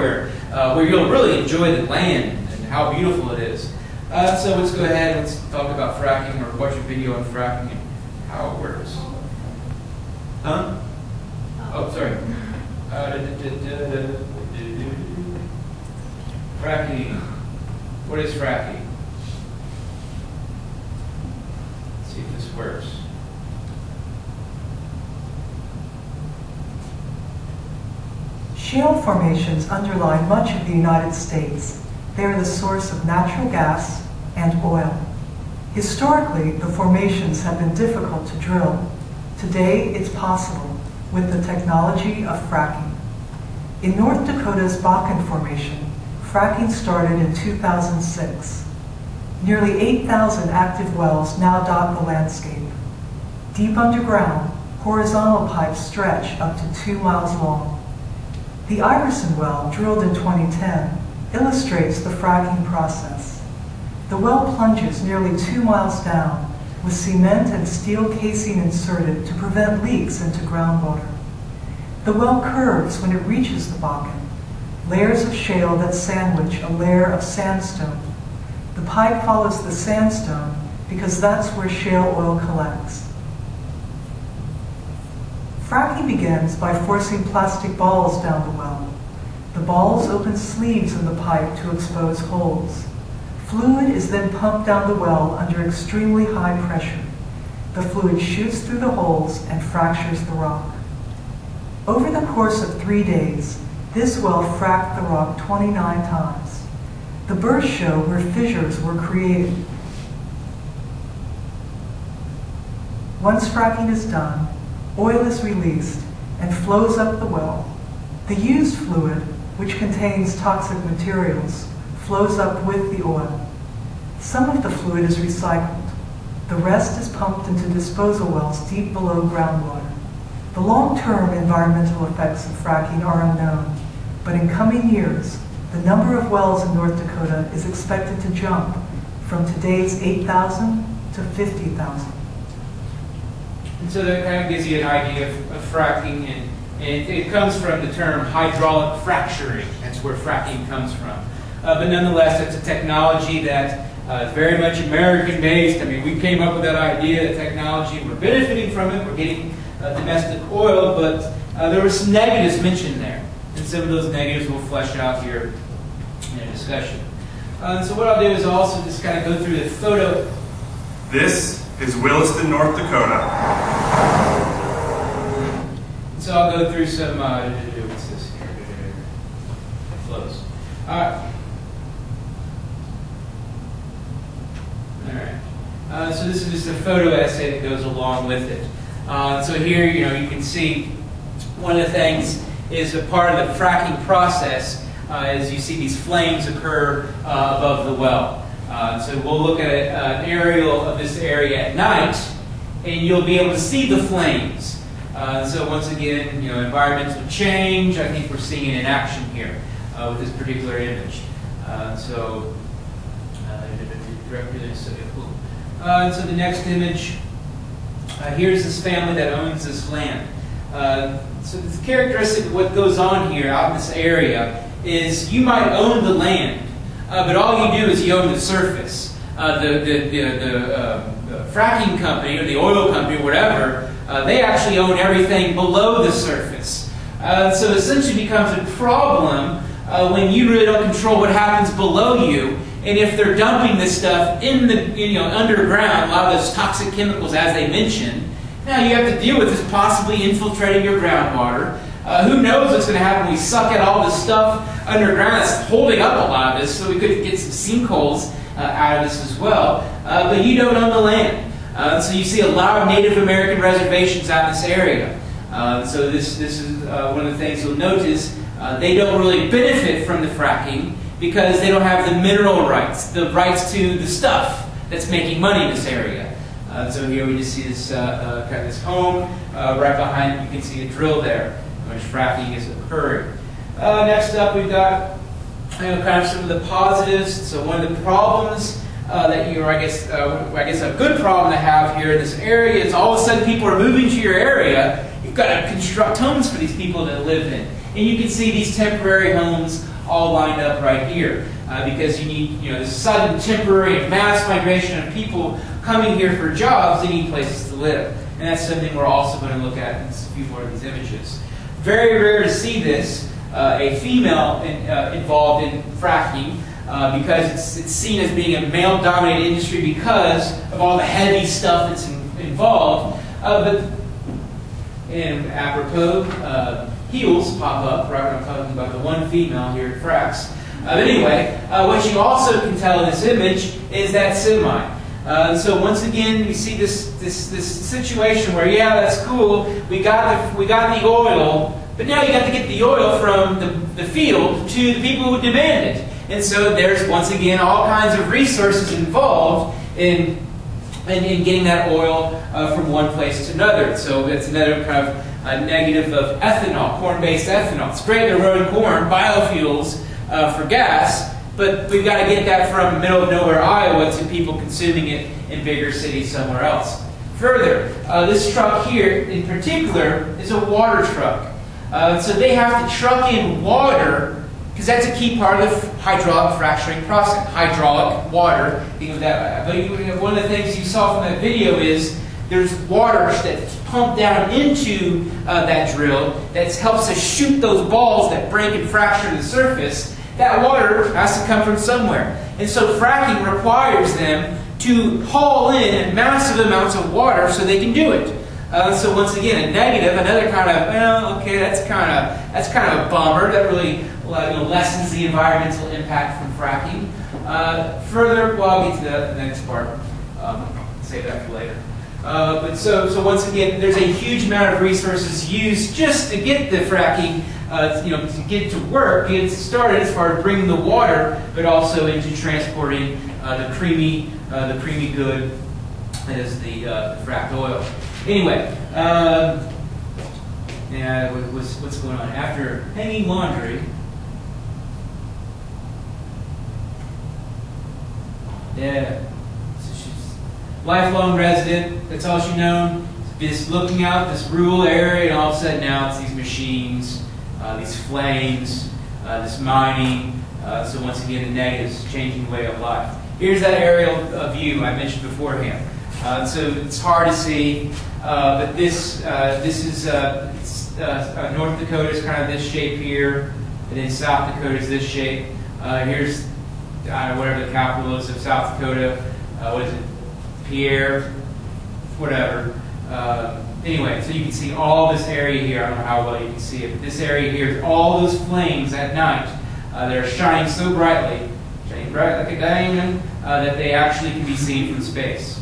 where you'll really enjoy the land and how beautiful it is. So let's go ahead and let's talk about fracking, or watch a video on fracking and how it works. Huh? Oh, sorry. Fracking. What is fracking? See if this works. Shale formations underlie much of the United States. They are the source of natural gas and oil. Historically, the formations have been difficult to drill. Today, it's possible with the technology of fracking. In North Dakota's Bakken Formation, fracking started in 2006. Nearly 8,000 active wells now dot the landscape. Deep underground, horizontal pipes stretch up to 2 miles long. The Iverson well, drilled in 2010, illustrates the fracking process. The well plunges nearly 2 miles down with cement and steel casing inserted to prevent leaks into groundwater. The well curves when it reaches the Bakken, layers of shale that sandwich a layer of sandstone. The pipe follows the sandstone because that's where shale oil collects. Fracking begins by forcing plastic balls down the well. The balls open sleeves in the pipe to expose holes. Fluid is then pumped down the well under extremely high pressure. The fluid shoots through the holes and fractures the rock. Over the course of 3 days, this well fracked the rock 29 times. The bursts show where fissures were created. Once fracking is done, oil is released and flows up the well. The used fluid, which contains toxic materials, flows up with the oil. Some of the fluid is recycled. The rest is pumped into disposal wells deep below groundwater. The long-term environmental effects of fracking are unknown, but in coming years, the number of wells in North Dakota is expected to jump from today's 8,000 to 50,000. And so that kind of gives you an idea of fracking, and it comes from the term hydraulic fracturing. That's where fracking comes from. But nonetheless, it's a technology that is very much American-based. I mean, we came up with that idea, the technology. We're benefiting from it. We're getting domestic oil, but there were some negatives mentioned there. And some of those negatives we'll flesh out here in a discussion. So what I'll do is also just kind of go through the photo. This is Williston, North Dakota. So I'll go through some, what's this here? Flows. All right. So this is just a photo essay that goes along with it. So here, you can see one of the things is a part of the fracking process is you see these flames occur above the well. So we'll look at an aerial of this area at night, and you'll be able to see the flames. So once again, environmental change, I think we're seeing it in action here with this particular image. So the next image, here's this family that owns this land. So the characteristic of what goes on here out in this area is you might own the land, but all you do is you own the surface. The fracking company or the oil company, whatever, They actually own everything below the surface. So it essentially becomes a problem when you really don't control what happens below you. And if they're dumping this stuff in the underground, a lot of those toxic chemicals, as they mentioned, now you have to deal with this possibly infiltrating your groundwater. Who knows what's going to happen when we suck out all this stuff underground that's holding up a lot of this, so we could get some sinkholes out of this as well. But you don't own the land. So you see a lot of Native American reservations out in this area. So this is one of the things you'll notice. They don't really benefit from the fracking because they don't have the mineral rights, the rights to the stuff that's making money in this area. So here we just see this kind of this home. Right behind it, you can see a drill there, which fracking is occurring. Next up, we've got kind of some of the positives. So one of the problems that you, or I guess a good problem to have here in this area is all of a sudden people are moving to your area. You've got to construct homes for these people to live in, and you can see these temporary homes all lined up right here because you need this sudden temporary and mass migration of people coming here for jobs. They need places to live, and that's something we're also going to look at in a few more of these images. Very rare to see this, a female involved in fracking because it's seen as being a male-dominated industry because of all the heavy stuff that's involved. And apropos, heels pop up right when I'm talking about the one female here at Fracks. Anyway, what you also can tell in this image is that semi. So once again, we see this situation where, yeah, that's cool. We got the oil, but now you got to get the oil from the field to the people who demand it. And so there's once again all kinds of resources involved in getting that oil from one place to another. So it's another kind of negative of ethanol, corn-based ethanol. It's great to run corn, biofuels for gas. But we've got to get that from middle of nowhere, Iowa, to people consuming it in bigger cities somewhere else. Further, this truck here in particular is a water truck. So they have to truck in water because that's a key part of the hydraulic fracturing process. Hydraulic water. Think of that. But one of the things you saw from that video is there's water that's pumped down into that drill that helps us shoot those balls that break and fracture the surface. That water has to come from somewhere. And so fracking requires them to haul in massive amounts of water so they can do it. So once again, a negative, another kind of, well, okay, that's kind of a bummer. That really lessens the environmental impact from fracking. Further, well, I'll get to the next part. Save that for later. But so once again, there's a huge amount of resources used just to get the fracking, to get it to work, get it started as far as bringing the water, but also into transporting the creamy good that is the fracked oil. Anyway, what's going on? After hanging laundry, yeah. Lifelong resident, that's all she's known. Just looking out this rural area, and all of a sudden now it's these machines, these flames, this mining. So once again, the negatives, changing the way of life. Here's that aerial view I mentioned beforehand. So it's hard to see, but this is North Dakota is kind of this shape here, and then South Dakota is this shape. Here's whatever the capital is of South Dakota. What is it? Pierre, whatever. Anyway, so you can see all this area here. I don't know how well you can see it, but this area here is all those flames at night. They're shining so brightly, shining bright like a diamond, that they actually can be seen from space.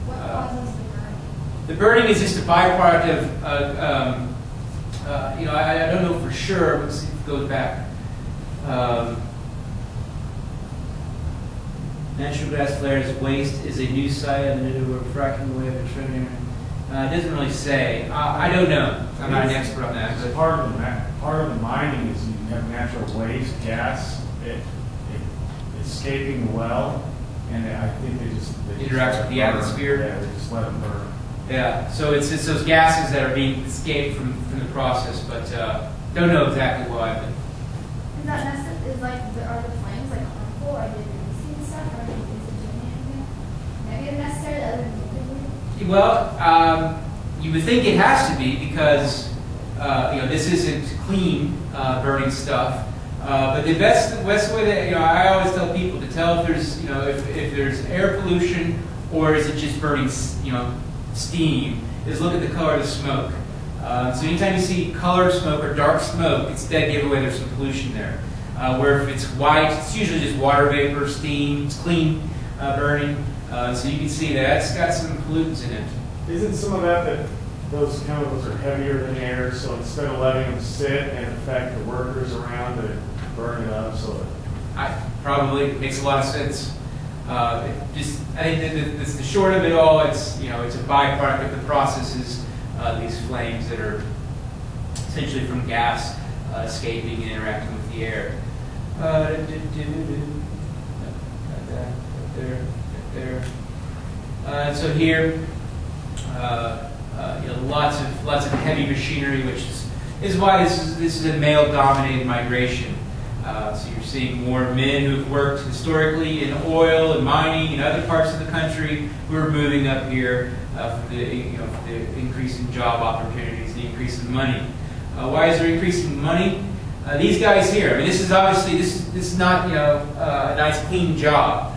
What causes the burning? The burning is just a byproduct of, I don't know for sure. Let's see if it goes back. Natural gas flares waste is a new site on the new fracking way of extracting. It doesn't really say. I don't know. I'm not an expert on that. But part of the mining is you have natural waste, gas, escaping the well, and I think they interacts with the atmosphere. Yeah, they just let them burn. Yeah. So it's those gases that are being escaped from the process, but don't know exactly why. But Is that necessary? Are the flames harmful? Are they releasing stuff? Or are they doing anything? Maybe it's necessary other than well, you would think it has to be because this isn't clean burning stuff. But the best way that I always tell people to tell if there's if there's air pollution or is it just burning steam is look at the color of the smoke. So anytime you see colored smoke or dark smoke, it's dead giveaway there's some pollution there. Where if it's white, it's usually just water vapor, steam, it's clean burning. So you can see that it's got some pollutants in it. Isn't some of that those chemicals are heavier than air, so instead of letting them sit and affect the workers around, they burn it up? So Probably makes a lot of sense. I think the short of it all, it's a byproduct of the processes. These flames that are essentially from gas escaping and interacting with the air. So here, lots of heavy machinery, which is why this is a male-dominated migration. So you're seeing more men who've worked historically in oil and mining and other parts of the country who are moving up here for the increase in job opportunities, the increase in money. Why is there increase in money? These guys here. I mean, this is obviously this is not a nice clean job.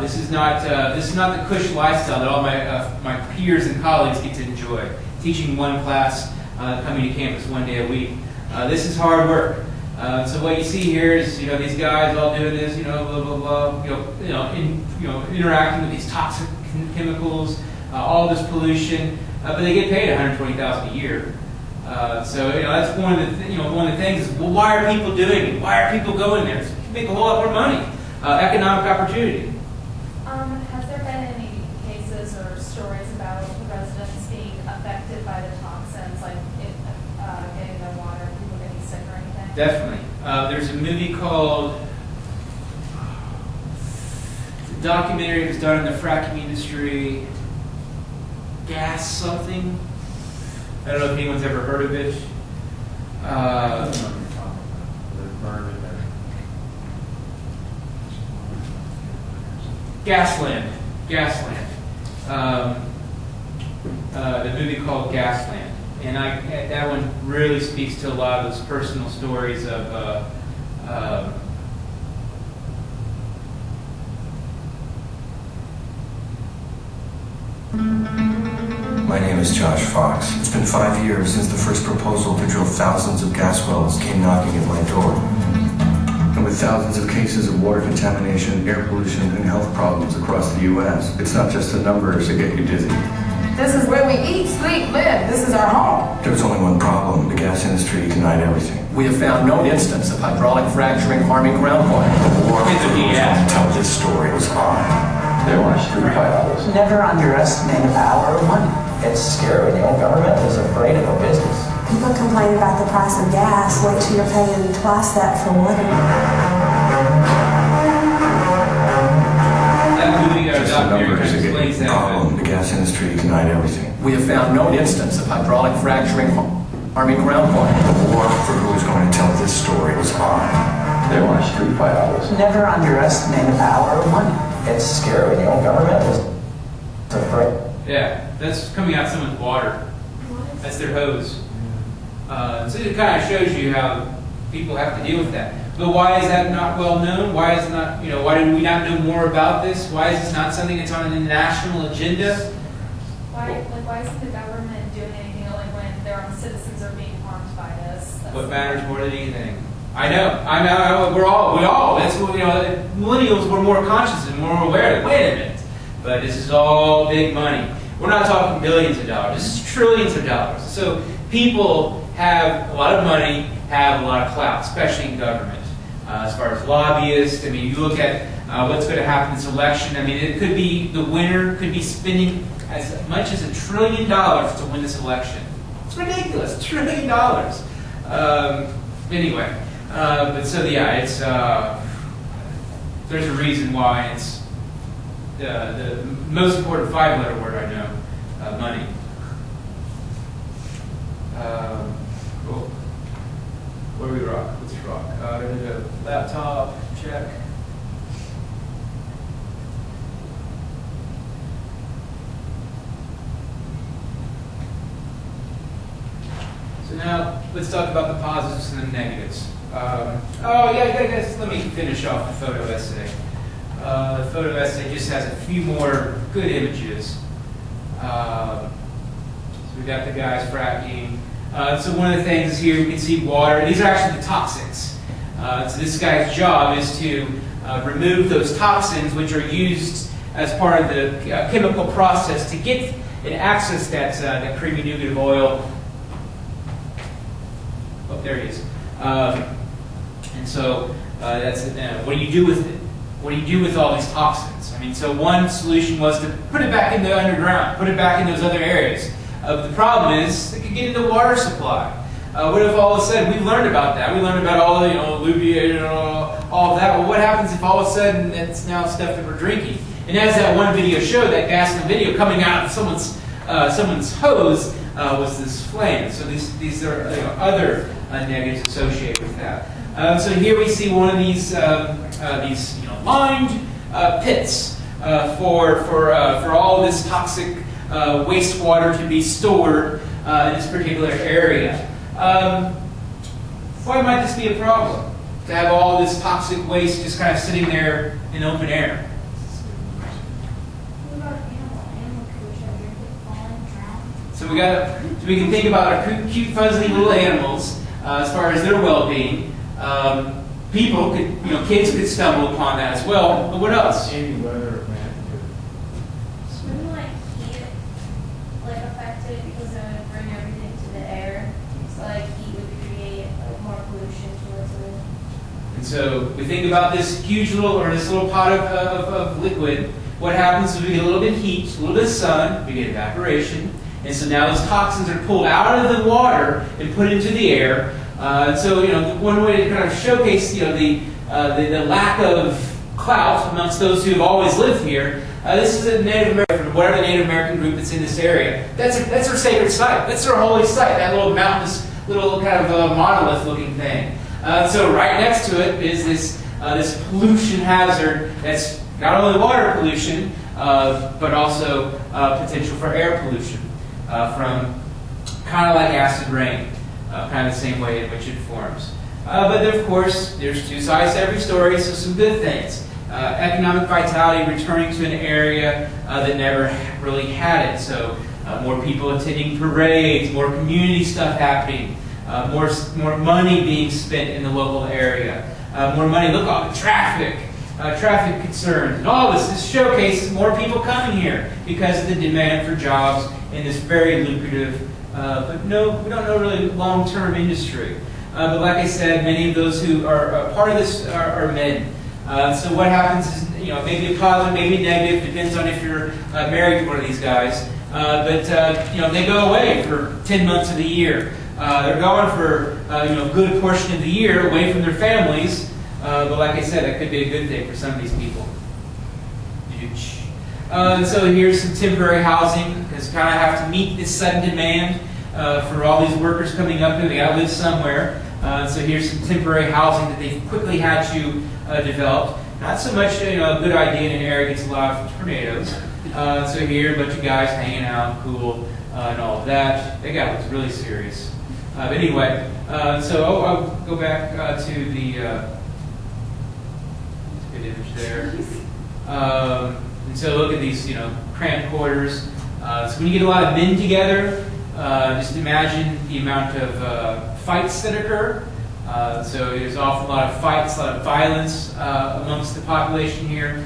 This is not the cush lifestyle that all my peers and colleagues get to enjoy. Teaching one class, coming to campus one day a week. This is hard work. So what you see here is these guys all doing this, blah blah blah, interacting with these toxic chemicals, all this pollution, but they get paid $120,000 a year. So that's one of the things is, well, why are people doing it? Why are people going there? So you can make a whole lot more money, economic opportunity. Has there been any cases or stories about residents being affected by the toxins, like getting their water, people getting sick or anything? Definitely. There's a movie called, it's a documentary that was done in the fracking industry, Gas something. I don't know if anyone's ever heard of it. Gasland. The movie called Gasland. And that one really speaks to a lot of those personal stories of My name is Josh Fox. It's been 5 years since the first proposal to drill thousands of gas wells came knocking at my door. And with thousands of cases of water contamination, air pollution, and health problems across the U.S., it's not just the numbers that get you dizzy. This is where we eat, sleep, live. This is our home. There's only one problem. The gas industry denied everything. We have found no instance of hydraulic fracturing harming groundwater. The war for those who tell this story was on. There were street fights. Never underestimate the power of money. It's scary. The old government is afraid of a business. People complain about the price of gas. Wait till you're paying twice that for water. The gas industry denied everything. We have found no instance of hydraulic fracturing harming groundwater. The war for who is going to tell this story was on. There were street fights. Never underestimate the power of money. It's scary. The old government is afraid. Yeah, that's coming out someone's water. That's their hose. So it kind of shows you how people have to deal with that. But why is that not well known? Why is it not, why do we not know more about this? Why is this not something that's on a national agenda? Why isn't the government doing anything when their own citizens are being harmed by this? What matters more than anything? I know. We all. That's what millennials were more conscious and more aware that. Wait a minute, but this is all big money. We're not talking billions of dollars. This is trillions of dollars. So people have a lot of money, have a lot of clout, especially in government. As far as lobbyists, I mean, you look at what's going to happen in this election. I mean, it could be the winner could be spending as much as $1 trillion to win this election. It's ridiculous, $1 trillion. Anyway, but so yeah, it's there's a reason why it's the most important 5-letter word I know, money. Cool. Where do we rock? Let's rock. Laptop, check. So now let's talk about the positives and the negatives. Oh yeah, guys, let me finish off the photo essay. The photo essay just has a few more good images. So we got the guys fracking. So one of the things is here we can see water. These are actually the toxics. So this guy's job is to remove those toxins which are used as part of the chemical process to get and access that creamy nougat oil. Oh, there he is. And so that's what do you do with it? What do you do with all these toxins? I mean, so one solution was to put it back in the underground, put it back in those other areas. But the problem is it could get into the water supply. What if all of a sudden, we learned about that. We learned about all the, alluviated and all of that. Well, what happens if all of a sudden it's now stuff that we're drinking? And as that one video showed, that Gasland video coming out of someone's hose was this flame. So these are other negatives associated with that. So here we see one of these lined pits for all this toxic wastewater to be stored in this particular area. Why might this be a problem? To have all this toxic waste just kind of sitting there in open air? So we can think about our cute, fuzzy little animals as far as their well-being. People could, kids could stumble upon that as well. But what else? Any weather event Wouldn't heat affect it because it would bring everything to the air? So heat would create more pollution towards it. And so we think about this huge this little pot of liquid. What happens is we get a little bit of heat, a little bit of sun, we get evaporation. And so now those toxins are pulled out of the water and put into the air. So one way to kind of showcase the lack of clout amongst those who have always lived here. This is a Native American, whatever the Native American group that's in this area. That's their sacred site. That's their holy site. That little mountainous, little kind of monolith-looking thing. So right next to it is this pollution hazard. That's not only water pollution, but also potential for air pollution from kind of like acid rain. Kind of the same way in which it forms. But then, of course, there's two sides to every story, so some good things. Economic vitality, returning to an area that never really had it. So more people attending parades, more community stuff happening, more money being spent in the local area. More money, look, all the traffic concerns, and all this showcases more people coming here because of the demand for jobs in this very lucrative but no, we don't know really long-term industry. But like I said, many of those who are part of this are men. So what happens is, maybe a positive, maybe negative, depends on if you're married to one of these guys. But they go away for 10 months of the year. They're going for a good portion of the year away from their families. But like I said, that could be a good thing for some of these people. So here's some temporary housing, because kind of have to meet this sudden demand for all these workers coming up here. They got to live somewhere. So here's some temporary housing that they've quickly had to develop. Not so much a good idea in an area that gets a lot of tornadoes. So here, a bunch of guys hanging out, cool, and all of that. That guy was really serious. But anyway, so I'll go back to the good image there. And so look at these, cramped quarters. So when you get a lot of men together, just imagine the amount of fights that occur. So there's often a lot of fights, a lot of violence amongst the population here.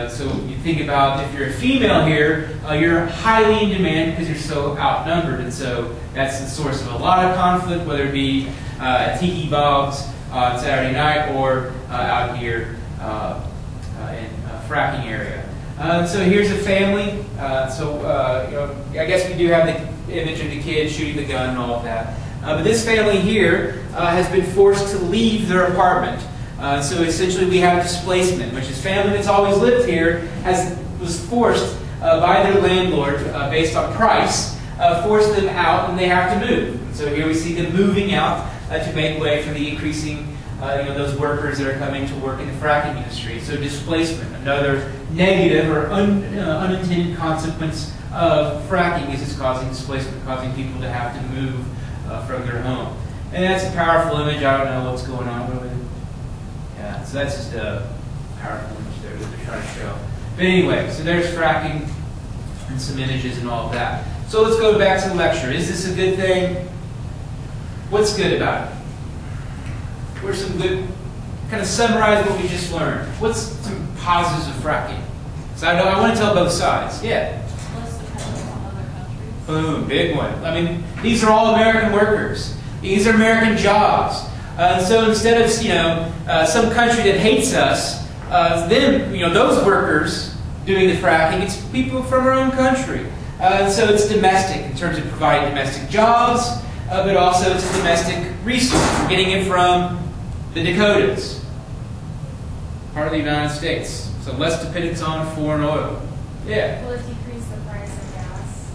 So you think about if you're a female here, you're highly in demand because you're so outnumbered. And so that's the source of a lot of conflict, whether it be at tiki bobs on Saturday night or out here in Fracking area. So here's a family. I guess we do have the image of the kid shooting the gun and all of that. But this family here has been forced to leave their apartment. So essentially we have displacement, which is family that's always lived here was forced by their landlord based on price, forced them out and they have to move. So here we see them moving out to make way for the increasing those workers that are coming to work in the fracking industry. So displacement, another negative or unintended consequence of fracking is it's causing displacement, causing people to have to move from their home. And that's a powerful image. I don't know what's going on with it. Yeah, so that's just a powerful image there that they're trying to show. But anyway, so there's fracking and some images and all of that. So let's go back to the lecture. Is this a good thing? What's good about it? Where's some good, kind of summarize what we just learned. What's some positives of fracking? So I want to tell both sides. Yeah. Less dependent on other countries. Boom, big one. I mean, these are all American workers. These are American jobs. So instead of some country that hates us, those workers doing the fracking, it's people from our own country. So it's domestic in terms of providing domestic jobs, but also it's a domestic resource. We're getting it from the Dakotas, part of the United States. So less dependence on foreign oil. Yeah. Will it decrease the price of gas?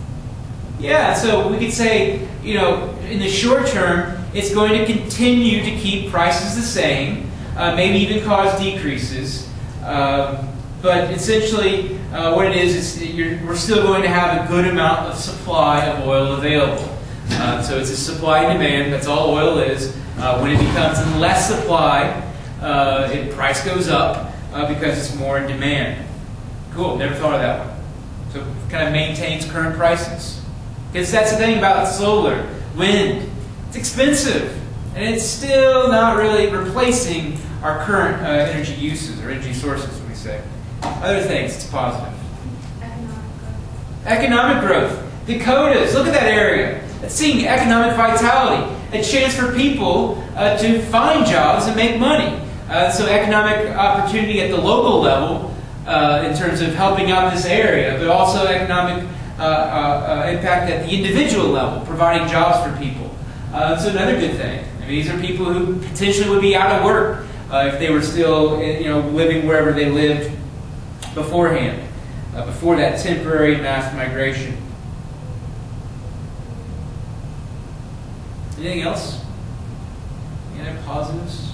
Yeah, so we could say, in the short term, it's going to continue to keep prices the same, maybe even cause decreases. But essentially, what it is we're still going to have a good amount of supply of oil available. So it's a supply and demand. That's all oil is. When it becomes less supply, price goes up because it's more in demand. Cool. Never thought of that one. So it kind of maintains current prices. Because that's the thing about solar, wind. It's expensive, and it's still not really replacing our current energy uses or energy sources, we say. Other things, it's positive. Economic growth. Dakotas, look at that area. It's seeing economic vitality. A chance for people to find jobs and make money. So economic opportunity at the local level in terms of helping out this area, but also economic impact at the individual level, providing jobs for people. So another good thing. I mean, these are people who potentially would be out of work if they were still, living wherever they lived beforehand, before that temporary mass migration. Anything else? Any other positives?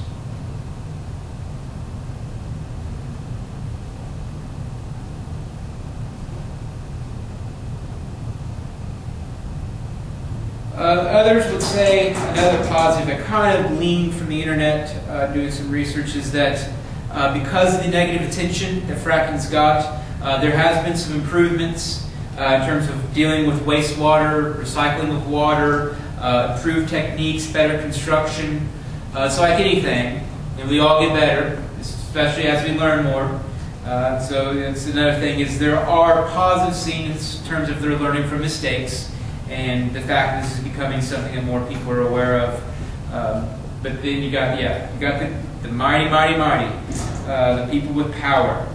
Others would say another positive I kind of gleaned from the internet doing some research is that because of the negative attention that fracking's got, there has been some improvements in terms of dealing with wastewater, recycling of water, improved techniques, better construction. So like anything, we all get better, especially as we learn more. So it's another thing is there are positive scenes in terms of their learning from mistakes. And the fact that this is becoming something that more people are aware of. But then you got the mighty, the people with power.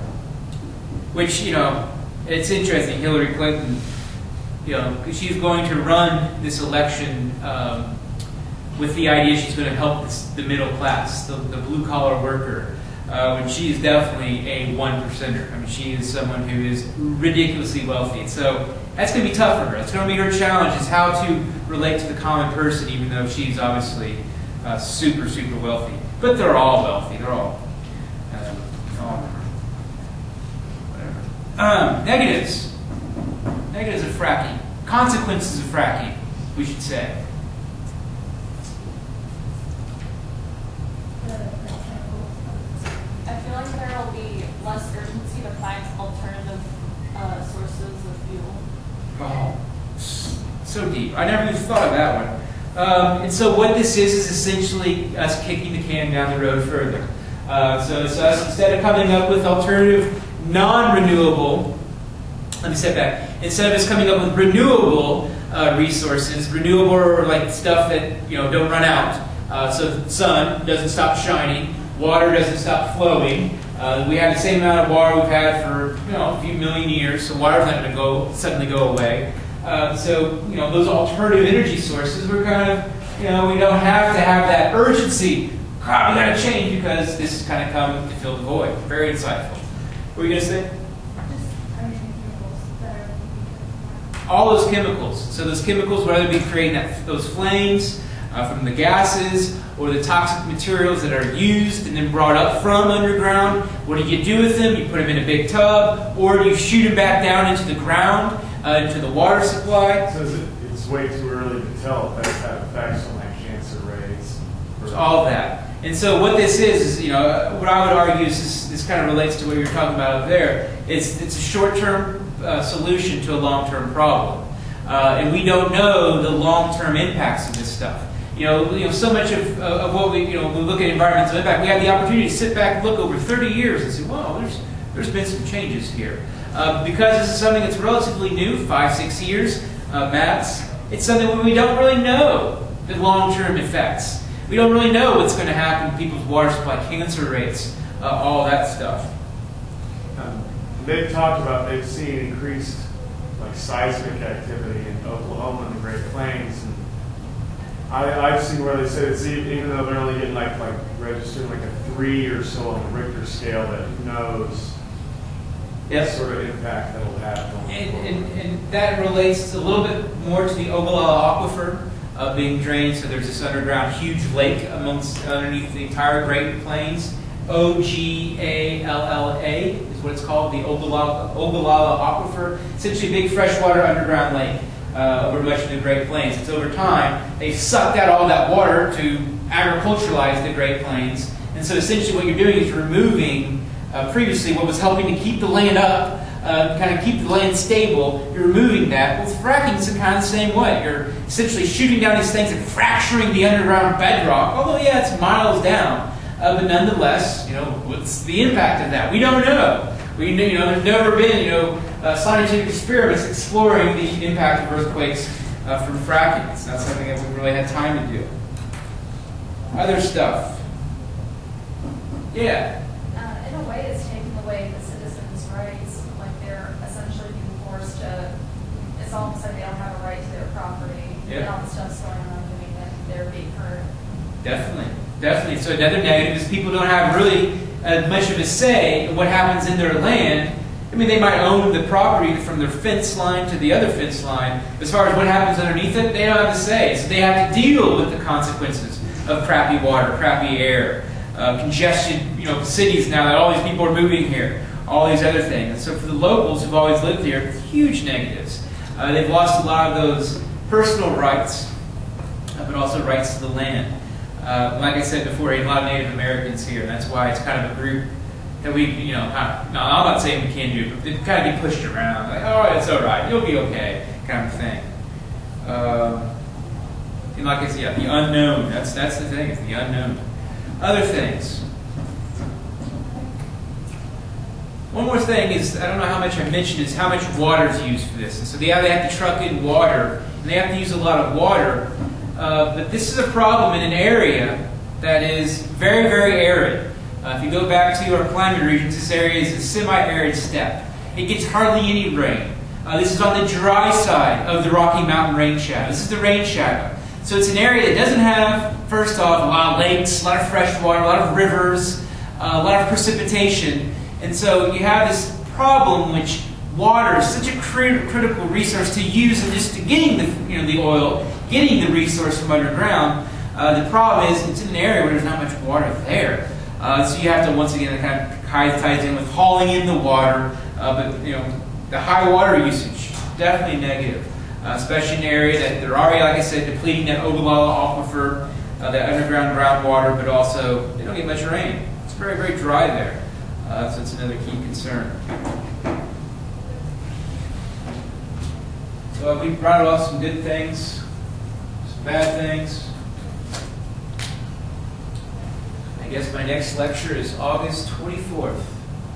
Which, it's interesting, Hillary Clinton, because she's going to run this election with the idea she's going to help the middle class, the blue-collar worker. When she is definitely a one-percenter. I mean, she is someone who is ridiculously wealthy. So that's going to be tough for her. It's going to be her challenge is how to relate to the common person, even though she's obviously super, super wealthy. But they're all wealthy. They're all whatever. Negatives. Negatives of fracking. Consequences of fracking, we should say. I feel like there will be less urgency to find alternative sources of fuel. Oh, so deep. I never even thought of that one. And so what this is essentially us kicking the can down the road further. So it's us, instead of coming up with alternative non-renewable, let me step back. Instead of us coming up with renewable resources, renewable are like stuff that don't run out. So the sun doesn't stop shining. Water doesn't stop flowing. We have the same amount of water we've had for a few million years, so water's not going to suddenly go away. So those alternative energy sources, we're kind of we don't have to have that urgency. God, we got to change because this is kind of coming to fill the void. Very insightful. What were you going to say? All those chemicals. So those chemicals, whether they be creating those flames from the gases or the toxic materials that are used and then brought up from underground. What do you do with them? You put them in a big tub, or do you shoot them back down into the ground, into the water supply? So it's way too early to tell if that's had effects all of that. And so what this is, you know, what I would argue is this kind of relates to what you're talking about up there. It's a short-term solution to a long-term problem. And we don't know the long-term impacts of this stuff. You know, so much of what we, when we look at environmental impact, we have the opportunity to sit back and look over 30 years and say, wow, there's been some changes here. Because this is something that's relatively new, 5-6 years, max, it's something where we don't really know the long-term effects. We don't really know what's going to happen to people's water supply, cancer rates, all that stuff. They've talked about, they've seen increased seismic activity in Oklahoma and the Great Plains. And I've seen where they said it's even though they're only getting registering a 3 or so on the Richter scale, that who knows what sort of impact that'll have going forward. And that relates a little bit more to the Ogallala Aquifer being drained. So there's this underground huge lake underneath the entire Great Plains. Ogallala is what it's called, the Ogallala Aquifer. Essentially a big freshwater underground lake over much of the Great Plains. It's over time, they've sucked out all that water to agriculturalize the Great Plains. And so essentially what you're doing is removing previously what was helping to keep the land up, kind of keep the land stable. You're removing that. Well, fracking is kind of the same way. You're essentially shooting down these things and fracturing the underground bedrock, although yeah, it's miles down. But nonetheless, what's the impact of that? We don't know. There's never been, scientific experiments exploring the impact of earthquakes from fracking. It's not something that we really had time to do. Other stuff. Yeah. In a way, it's taking away the citizens' rights. Like they're essentially being forced to. It's almost like they don't have a right to their property. And all the stuff's going on doing it. They're being hurt. Definitely. So another negative is people don't have really much of a say in what happens in their land. I mean, they might own the property from their fence line to the other fence line. As far as what happens underneath it, they don't have a say. So they have to deal with the consequences of crappy water, crappy air, congested, cities now that all these people are moving here, all these other things. And so for the locals who've always lived here, it's huge negatives. They've lost a lot of those personal rights, but also rights to the land. Like I said before, a lot of Native Americans here, and that's why it's kind of a group that we, no, I'm not saying we can't do it, but they kind of get pushed around, like, oh, it's all right, you'll be okay, kind of thing. And like I said, the unknown, that's the thing, it's the unknown. Other things. One more thing is, I don't know how much I mentioned, is how much water is used for this. And so they have to truck in water, and they have to use a lot of water. But this is a problem in an area that is very, very arid. If you go back to our climate regions, this area is a semi-arid steppe. It gets hardly any rain. This is on the dry side of the Rocky Mountain rain shadow. This is the rain shadow. So it's an area that doesn't have, first off, a lot of lakes, a lot of fresh water, a lot of rivers, a lot of precipitation. And so you have this problem which water is such a critical resource to use in just getting the oil, getting the resource from underground. The problem is it's in an area where there's not much water there. So you have to, once again, it kind of ties in with hauling in the water. But the high water usage, definitely negative. Especially in an area that they're already, like I said, depleting that Ogallala Aquifer, that underground groundwater, but also they don't get much rain. It's very, very dry there. So it's another key concern. So we brought off some good things, some bad things. I guess my next lecture is August 24th.